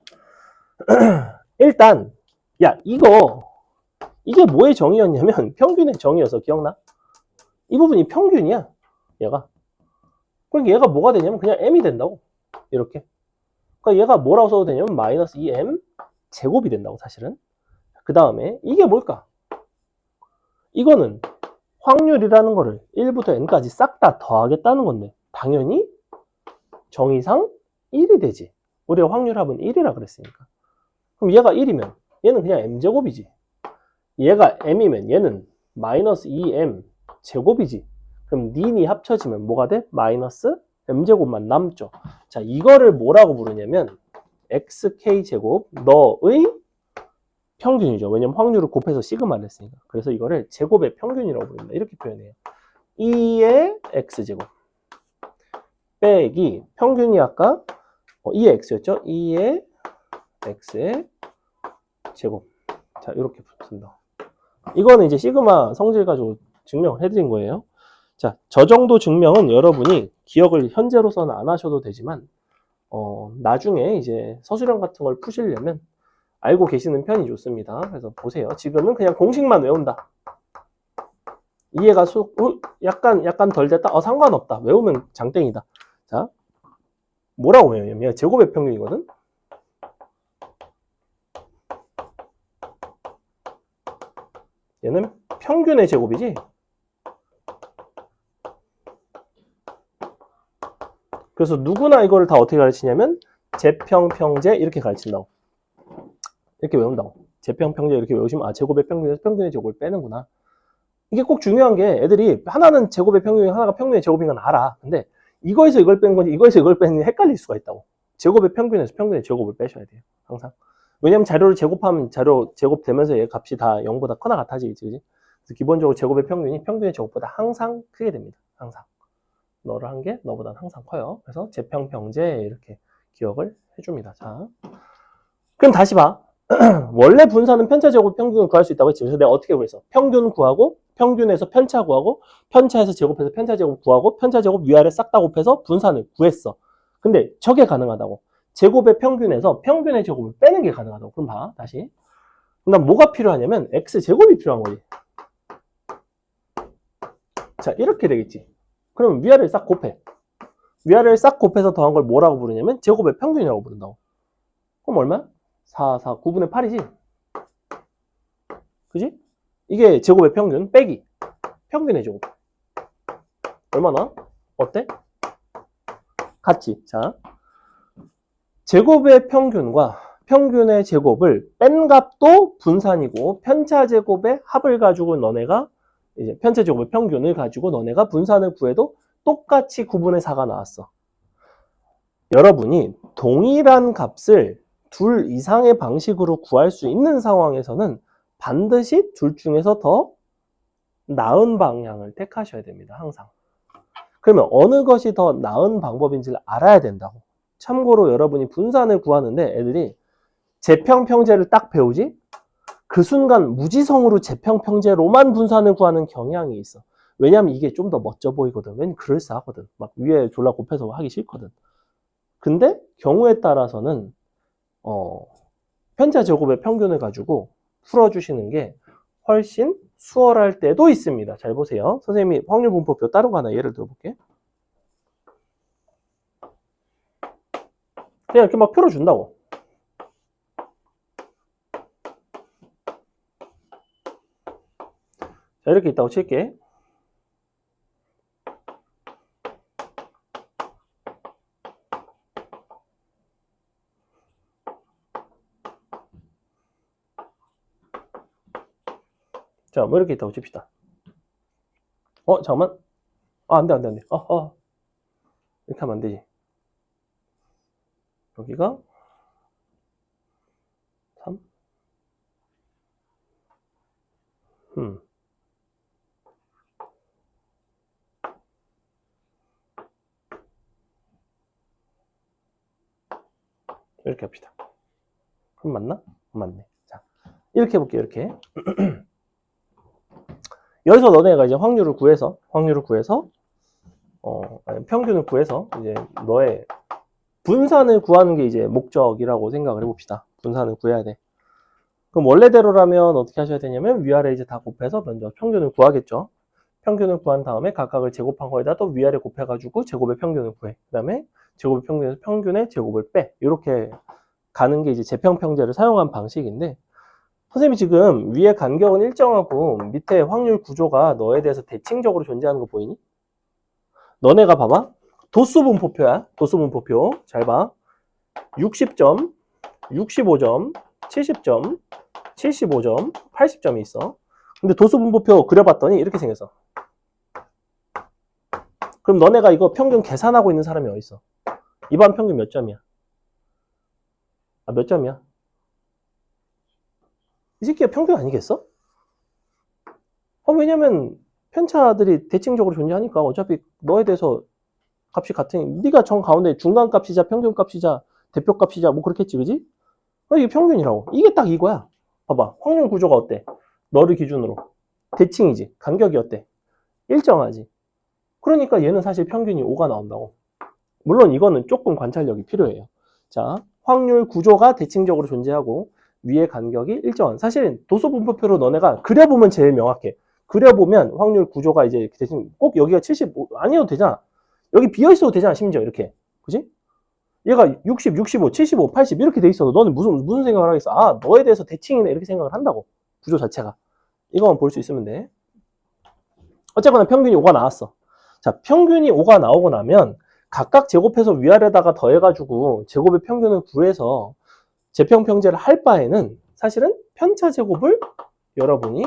일단 야, 이게 뭐의 정의였냐면 평균의 정의여서 기억나? 이 부분이 평균이야. 얘가. 그러니까 얘가 뭐가 되냐면 그냥 m이 된다고. 이렇게. 그러니까 얘가 뭐라고 써도 되냐면 마이너스 2m 제곱이 된다고 사실은. 그 다음에 이게 뭘까? 이거는 확률이라는 거를 1부터 n까지 싹 다 더하겠다는 건데 당연히 정의상 1이 되지. 우리가 확률합은 1이라 그랬으니까. 그럼 얘가 1이면 얘는 그냥 m제곱이지. 얘가 m이면 얘는 마이너스 2m 제곱이지. 그럼 니니 합쳐지면 뭐가 돼? 마이너스 m제곱만 남죠. 자, 이거를 뭐라고 부르냐면 xk제곱 너의 평균이죠. 왜냐면 확률을 곱해서 시그마를 했으니까. 그래서 이거를 제곱의 평균이라고 부른다. 이렇게 표현해요. 2의 x제곱 빼기 평균이 아까 2의 x였죠. 2의 x의 제곱. 자, 이렇게 쓴다. 이거는 이제 시그마 성질 가지고 증명을 해드린 거예요. 자, 저 정도 증명은 여러분이 기억을 현재로서는 안 하셔도 되지만 나중에 이제 서술형 같은 걸 푸시려면 알고 계시는 편이 좋습니다. 그래서 보세요. 지금은 그냥 공식만 외운다. 이해가 약간 덜 됐다? 상관없다. 외우면 장땡이다. 자, 뭐라고 외우냐면 얘가 제곱의 평균이거든? 얘는 평균의 제곱이지? 그래서 누구나 이거를 다 어떻게 가르치냐면 제평평제 이렇게 가르친다고. 이렇게 외운다고. 제평평제 이렇게 외우시면 제곱의 평균에서 평균의 제곱을 빼는구나. 이게 꼭 중요한 게 애들이 하나는 제곱의 평균이 하나가 평균의 제곱인 건 알아. 근데 이거에서 이걸 빼는 건지 이거에서 이걸 빼는 게 헷갈릴 수가 있다고. 제곱의 평균에서 평균의 제곱을 빼셔야 돼요. 항상. 왜냐면 자료를 제곱하면 자료 제곱되면서 얘 값이 다 0보다 크나 같아지겠지. 그치? 그래서 기본적으로 제곱의 평균이 평균의 제곱보다 항상 크게 됩니다. 항상. 너를 한 게 너보다는 항상 커요. 그래서 제평평제 이렇게 기억을 해줍니다. 자, 그럼 다시 봐. 원래 분사는 편차 제곱 평균을 구할 수 있다고 했지. 그래서 내가 어떻게 구했어? 평균 구하고 평균에서 편차 구하고 편차에서 제곱해서 편차 제곱 구하고 편차 제곱 위아래 싹 다 곱해서 분산을 구했어. 근데 저게 가능하다고. 제곱의 평균에서 평균의 제곱을 빼는 게 가능하다고. 그럼 봐. 다시. 그럼 뭐가 필요하냐면 x제곱이 필요한 거지. 자, 이렇게 되겠지. 그러면 위아래를 싹 곱해. 위아래를 싹 곱해서 더한 걸 뭐라고 부르냐면 제곱의 평균이라고 부른다고. 그럼 얼마? 4, 9분의 8이지? 그지? 이게 제곱의 평균 빼기 평균의 제곱. 얼마나? 어때? 같지? 자, 제곱의 평균과 평균의 제곱을 뺀 값도 분산이고 편차 제곱의 합을 가지고 너네가 이제 편차 제곱의 평균을 가지고 너네가 분산을 구해도 똑같이 9분의 4가 나왔어. 여러분이 동일한 값을 둘 이상의 방식으로 구할 수 있는 상황에서는 반드시 둘 중에서 더 나은 방향을 택하셔야 됩니다. 항상. 그러면 어느 것이 더 나은 방법인지를 알아야 된다고. 참고로 여러분이 분산을 구하는데 애들이 제평평제를 딱 배우지? 그 순간 무지성으로 제평평제로만 분산을 구하는 경향이 있어. 왜냐면 이게 좀 더 멋져 보이거든. 왠 그럴싸하거든. 막 위에 졸라 곱해서 하기 싫거든. 근데 경우에 따라서는 편차 제곱의 평균을 가지고 풀어주시는 게 훨씬 수월할 때도 있습니다. 잘 보세요. 선생님이 확률 분포표 다른 거 하나 예를 들어볼게. 그냥 이렇게 막 풀어준다고. 자, 이렇게 있다고 칠게. 자, 뭐 이렇게 있다고 칩시다. 잠깐만. 안 돼. 이렇게 하면 안 되지. 여기가 3. 이렇게 합시다. 그럼 맞나? 맞네. 자, 이렇게 해볼게요. 이렇게. 여기서 너네가 이제 확률을 구해서 아니, 평균을 구해서 이제 너의 분산을 구하는 게 이제 목적이라고 생각을 해봅시다. 분산을 구해야 돼. 그럼 원래대로라면 어떻게 하셔야 되냐면 위아래 이제 다 곱해서 먼저 평균을 구하겠죠. 평균을 구한 다음에 각각을 제곱한 거에다 또 위아래 곱해가지고 제곱의 평균을 구해. 그 다음에 제곱의 평균에서 평균의 제곱을 빼. 이렇게 가는 게 이제 제평평제를 사용한 방식인데 선생님이 지금 위에 간격은 일정하고 밑에 확률 구조가 너에 대해서 대칭적으로 존재하는 거 보이니? 너네가 봐봐. 도수분포표야. 도수분포표. 잘 봐. 60점, 65점, 70점, 75점, 80점이 있어. 근데 도수분포표 그려봤더니 이렇게 생겼어. 그럼 너네가 이거 평균 계산하고 있는 사람이 어디 있어? 이반 평균 몇 점이야? 몇 점이야? 이 새끼가 평균 아니겠어? 왜냐면 편차들이 대칭적으로 존재하니까 어차피 너에 대해서 값이 같으니 네가 정 가운데 중간값이자 평균값이자 대표값이자 뭐 그렇겠지, 그지? 이게 평균이라고. 이게 딱 이거야. 봐봐. 확률 구조가 어때? 너를 기준으로. 대칭이지. 간격이 어때? 일정하지. 그러니까 얘는 사실 평균이 5가 나온다고. 물론 이거는 조금 관찰력이 필요해요. 자, 확률 구조가 대칭적으로 존재하고 위의 간격이 일정한. 사실은 도소분포표로 너네가 그려보면 제일 명확해. 그려보면 확률 구조가 이제 대칭, 꼭 여기가 75 아니어도 되잖아. 여기 비어있어도 되잖아. 심지어 이렇게. 그지? 얘가 60, 65, 75, 80 이렇게 돼 있어도 너는 무슨 생각을 하겠어? 아, 너에 대해서 대칭이네 이렇게 생각을 한다고. 구조 자체가. 이거만 볼 수 있으면 돼. 어쨌거나 평균이 5가 나왔어. 자, 평균이 5가 나오고 나면 각각 제곱해서 위아래다가 더해가지고 제곱의 평균을 구해서 재평평제를 할 바에는 사실은 편차 제곱을 여러분이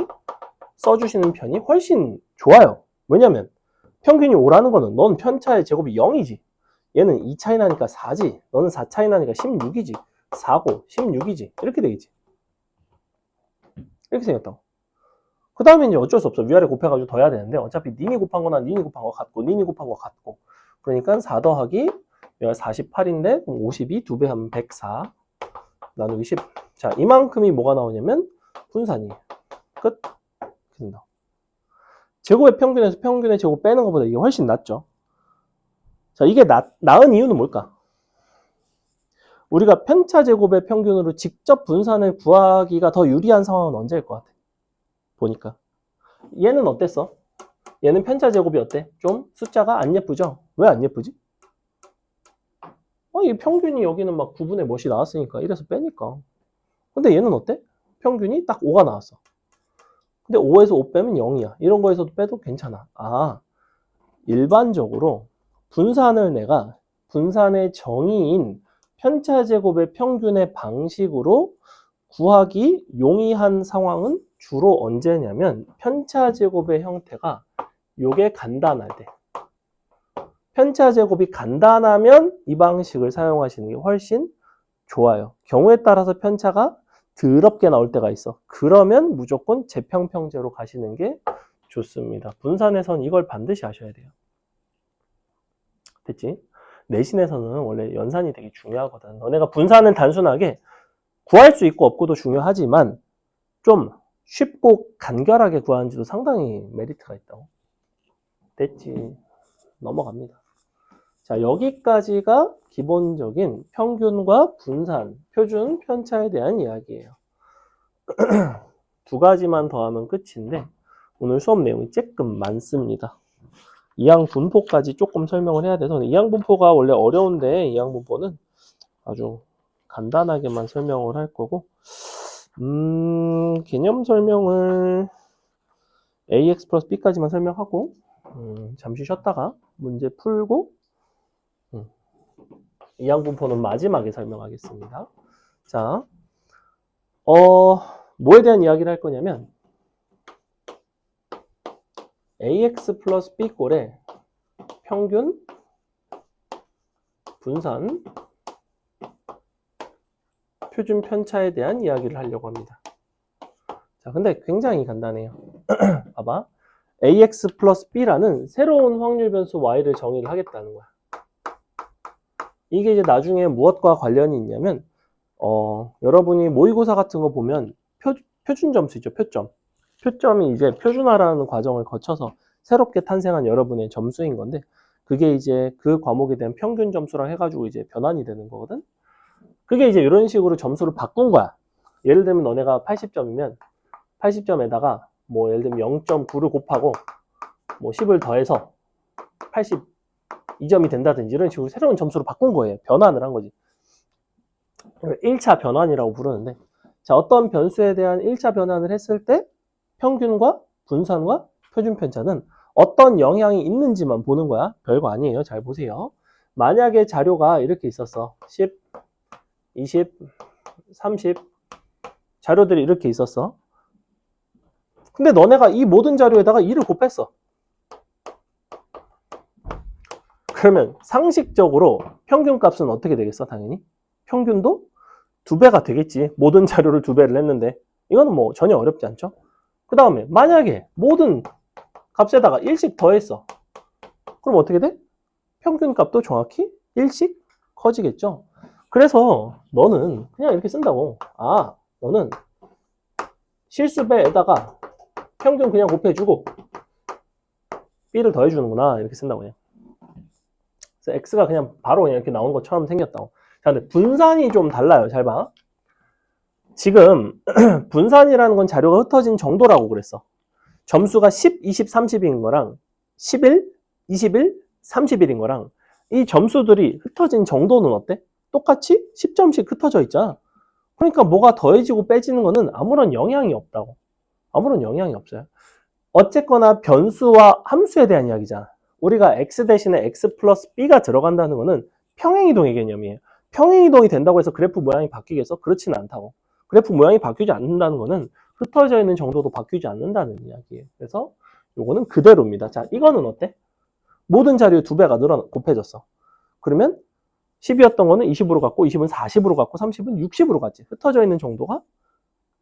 써주시는 편이 훨씬 좋아요. 왜냐면 평균이 5라는 거는 넌 편차의 제곱이 0이지. 얘는 2 차이 나니까 4지. 너는 4 차이 나니까 16이지. 4고 16이지. 이렇게 되겠지. 이렇게 생겼다고. 그 다음에 이제 어쩔 수 없어. 위아래 곱해가지고 더해야 되는데 어차피 님이 곱한 거나 님이 곱한 거 같고 님이 곱한 거 같고 그러니까 4 더하기 48인데 52 2배 하면 104 나누기 10. 자, 이만큼이 뭐가 나오냐면 분산이 끝. 된다. 제곱의 평균에서 평균의 제곱 빼는 것보다 이게 훨씬 낫죠. 자, 이게 나은 이유는 뭘까? 우리가 편차 제곱의 평균으로 직접 분산을 구하기가 더 유리한 상황은 언제일 것 같아? 보니까 얘는 어땠어? 얘는 편차 제곱이 어때? 좀 숫자가 안 예쁘죠? 왜 안 예쁘지? 이 평균이 여기는 막 9분의 몇이 나왔으니까 이래서 빼니까. 근데 얘는 어때? 평균이 딱 5가 나왔어. 근데 5에서 5 빼면 0이야. 이런 거에서도 빼도 괜찮아. 아, 일반적으로 분산을 내가 분산의 정의인 편차 제곱의 평균의 방식으로 구하기 용이한 상황은 주로 언제냐면 편차 제곱의 형태가 요게 간단할 때. 편차 제곱이 간단하면 이 방식을 사용하시는 게 훨씬 좋아요. 경우에 따라서 편차가 더럽게 나올 때가 있어. 그러면 무조건 재평평제로 가시는 게 좋습니다. 분산에선 이걸 반드시 하셔야 돼요. 됐지? 내신에서는 원래 연산이 되게 중요하거든. 너네가 분산을 단순하게 구할 수 있고 없고도 중요하지만 좀 쉽고 간결하게 구하는지도 상당히 메리트가 있다고. 됐지? 넘어갑니다. 자, 여기까지가 기본적인 평균과 분산, 표준, 편차에 대한 이야기예요. 두 가지만 더 하면 끝인데 오늘 수업 내용이 조금 많습니다. 이항분포까지 조금 설명을 해야 돼서 이항분포가 원래 어려운데 이항분포는 아주 간단하게만 설명을 할 거고 개념 설명을 ax 플러스 b까지만 설명하고 잠시 쉬었다가 문제 풀고 이항분포는 마지막에 설명하겠습니다. 자, 뭐에 대한 이야기를 할 거냐면 ax 플러스 b 꼴의 평균, 분산, 표준 편차에 대한 이야기를 하려고 합니다. 자, 근데 굉장히 간단해요. 봐봐. ax 플러스 b라는 새로운 확률 변수 y를 정의를 하겠다는 거야. 이게 이제 나중에 무엇과 관련이 있냐면 여러분이 모의고사 같은 거 보면 표준 점수 있죠. 표점. 표점이 이제 표준화라는 과정을 거쳐서 새롭게 탄생한 여러분의 점수인 건데 그게 이제 그 과목에 대한 평균 점수랑 해가지고 이제 변환이 되는 거거든. 그게 이제 이런 식으로 점수를 바꾼 거야. 예를 들면 너네가 80점이면 80점에다가 뭐 예를 들면 0.9를 곱하고 뭐 10을 더해서 82점이 된다든지 이런 식으로 새로운 점수로 바꾼 거예요. 변환을 한 거지. 1차 변환이라고 부르는데 자, 어떤 변수에 대한 1차 변환을 했을 때 평균과 분산과 표준 편차는 어떤 영향이 있는지만 보는 거야. 별거 아니에요. 잘 보세요. 만약에 자료가 이렇게 있었어. 10, 20, 30 자료들이 이렇게 있었어. 근데 너네가 이 모든 자료에다가 2를 곱했어. 그러면 상식적으로 평균값은 어떻게 되겠어? 당연히 평균도 2배가 되겠지. 모든 자료를 2배를 했는데 이거는 뭐 전혀 어렵지 않죠? 그 다음에 만약에 모든 값에다가 1씩 더했어. 그럼 어떻게 돼? 평균값도 정확히 1씩 커지겠죠? 그래서 너는 그냥 이렇게 쓴다고. 아, 너는 실수배에다가 평균 그냥 곱해주고 B를 더해주는구나. 이렇게 쓴다고 그냥. 그래서 X가 그냥 바로 그냥 이렇게 나오는 것처럼 생겼다고. 자, 근데 분산이 좀 달라요. 잘 봐. 지금 분산이라는 건 자료가 흩어진 정도라고 그랬어. 점수가 10, 20, 30인 거랑 11, 21, 31인 거랑 이 점수들이 흩어진 정도는 어때? 똑같이 10점씩 흩어져 있잖아. 그러니까 뭐가 더해지고 빼지는 거는 아무런 영향이 없다고. 아무런 영향이 없어요. 어쨌거나 변수와 함수에 대한 이야기잖아. 우리가 x 대신에 x 플러스 b가 들어간다는 거는 평행이동의 개념이에요. 평행이동이 된다고 해서 그래프 모양이 바뀌겠어? 그렇지는 않다고. 그래프 모양이 바뀌지 않는다는 거는 흩어져 있는 정도도 바뀌지 않는다는 이야기예요. 그래서 요거는 그대로입니다. 자, 이거는 어때? 모든 자료의 2배가 곱해졌어. 그러면 10이었던 거는 20으로 갔고 20은 40으로 갔고 30은 60으로 갔지. 흩어져 있는 정도가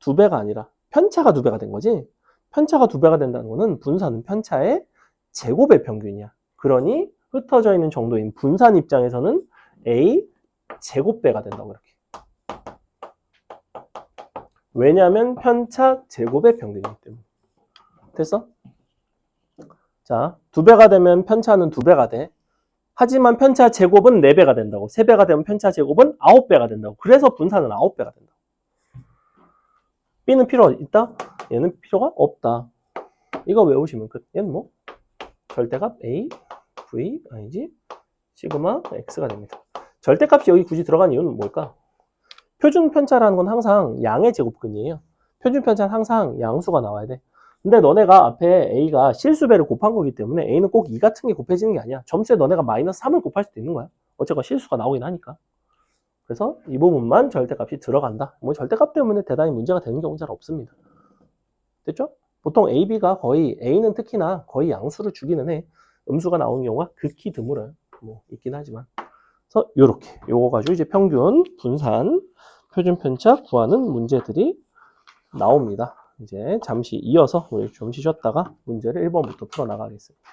2배가 아니라 편차가 2배가 된 거지. 편차가 2배가 된다는 거는 분산은 편차의 제곱의 평균이야. 그러니 흩어져 있는 정도인 분산 입장에서는 A 제곱배가 된다고 이렇게. 왜냐하면 편차 제곱의 평균이기 때문에. 됐어? 자, 2배가 되면 편차는 2배가 돼. 하지만 편차 제곱은 4배가 된다고. 3배가 되면 편차 제곱은 9배가 된다고. 그래서 분산은 9배가 된다고. B는 필요 있다? 얘는 필요가 없다. 이거 외우시면 끝. 얘는 뭐? 절대값 A, V, 아니지? 시그마 X가 됩니다. 절대값이 여기 굳이 들어간 이유는 뭘까? 표준 편차라는 건 항상 양의 제곱근이에요. 표준 편차는 항상 양수가 나와야 돼. 근데 너네가 앞에 A가 실수배를 곱한 거기 때문에 A는 꼭 2 같은 게 곱해지는 게 아니야. 점수에 너네가 마이너스 3을 곱할 수도 있는 거야. 어쨌건 실수가 나오긴 하니까. 그래서 이 부분만 절대값이 들어간다. 뭐 절대값 때문에 대단히 문제가 되는 경우는 잘 없습니다. 됐죠? 보통 A, B가 거의 A는 특히나 거의 양수를 주기는 해. 음수가 나오는 경우가 극히 드물어요. 뭐 있긴 하지만. 그래서 요렇게 요거 가지고 이제 평균, 분산, 표준 편차 구하는 문제들이 나옵니다. 이제 잠시 이어서 우리 좀 쉬셨다가 문제를 1번부터 풀어 나가겠습니다.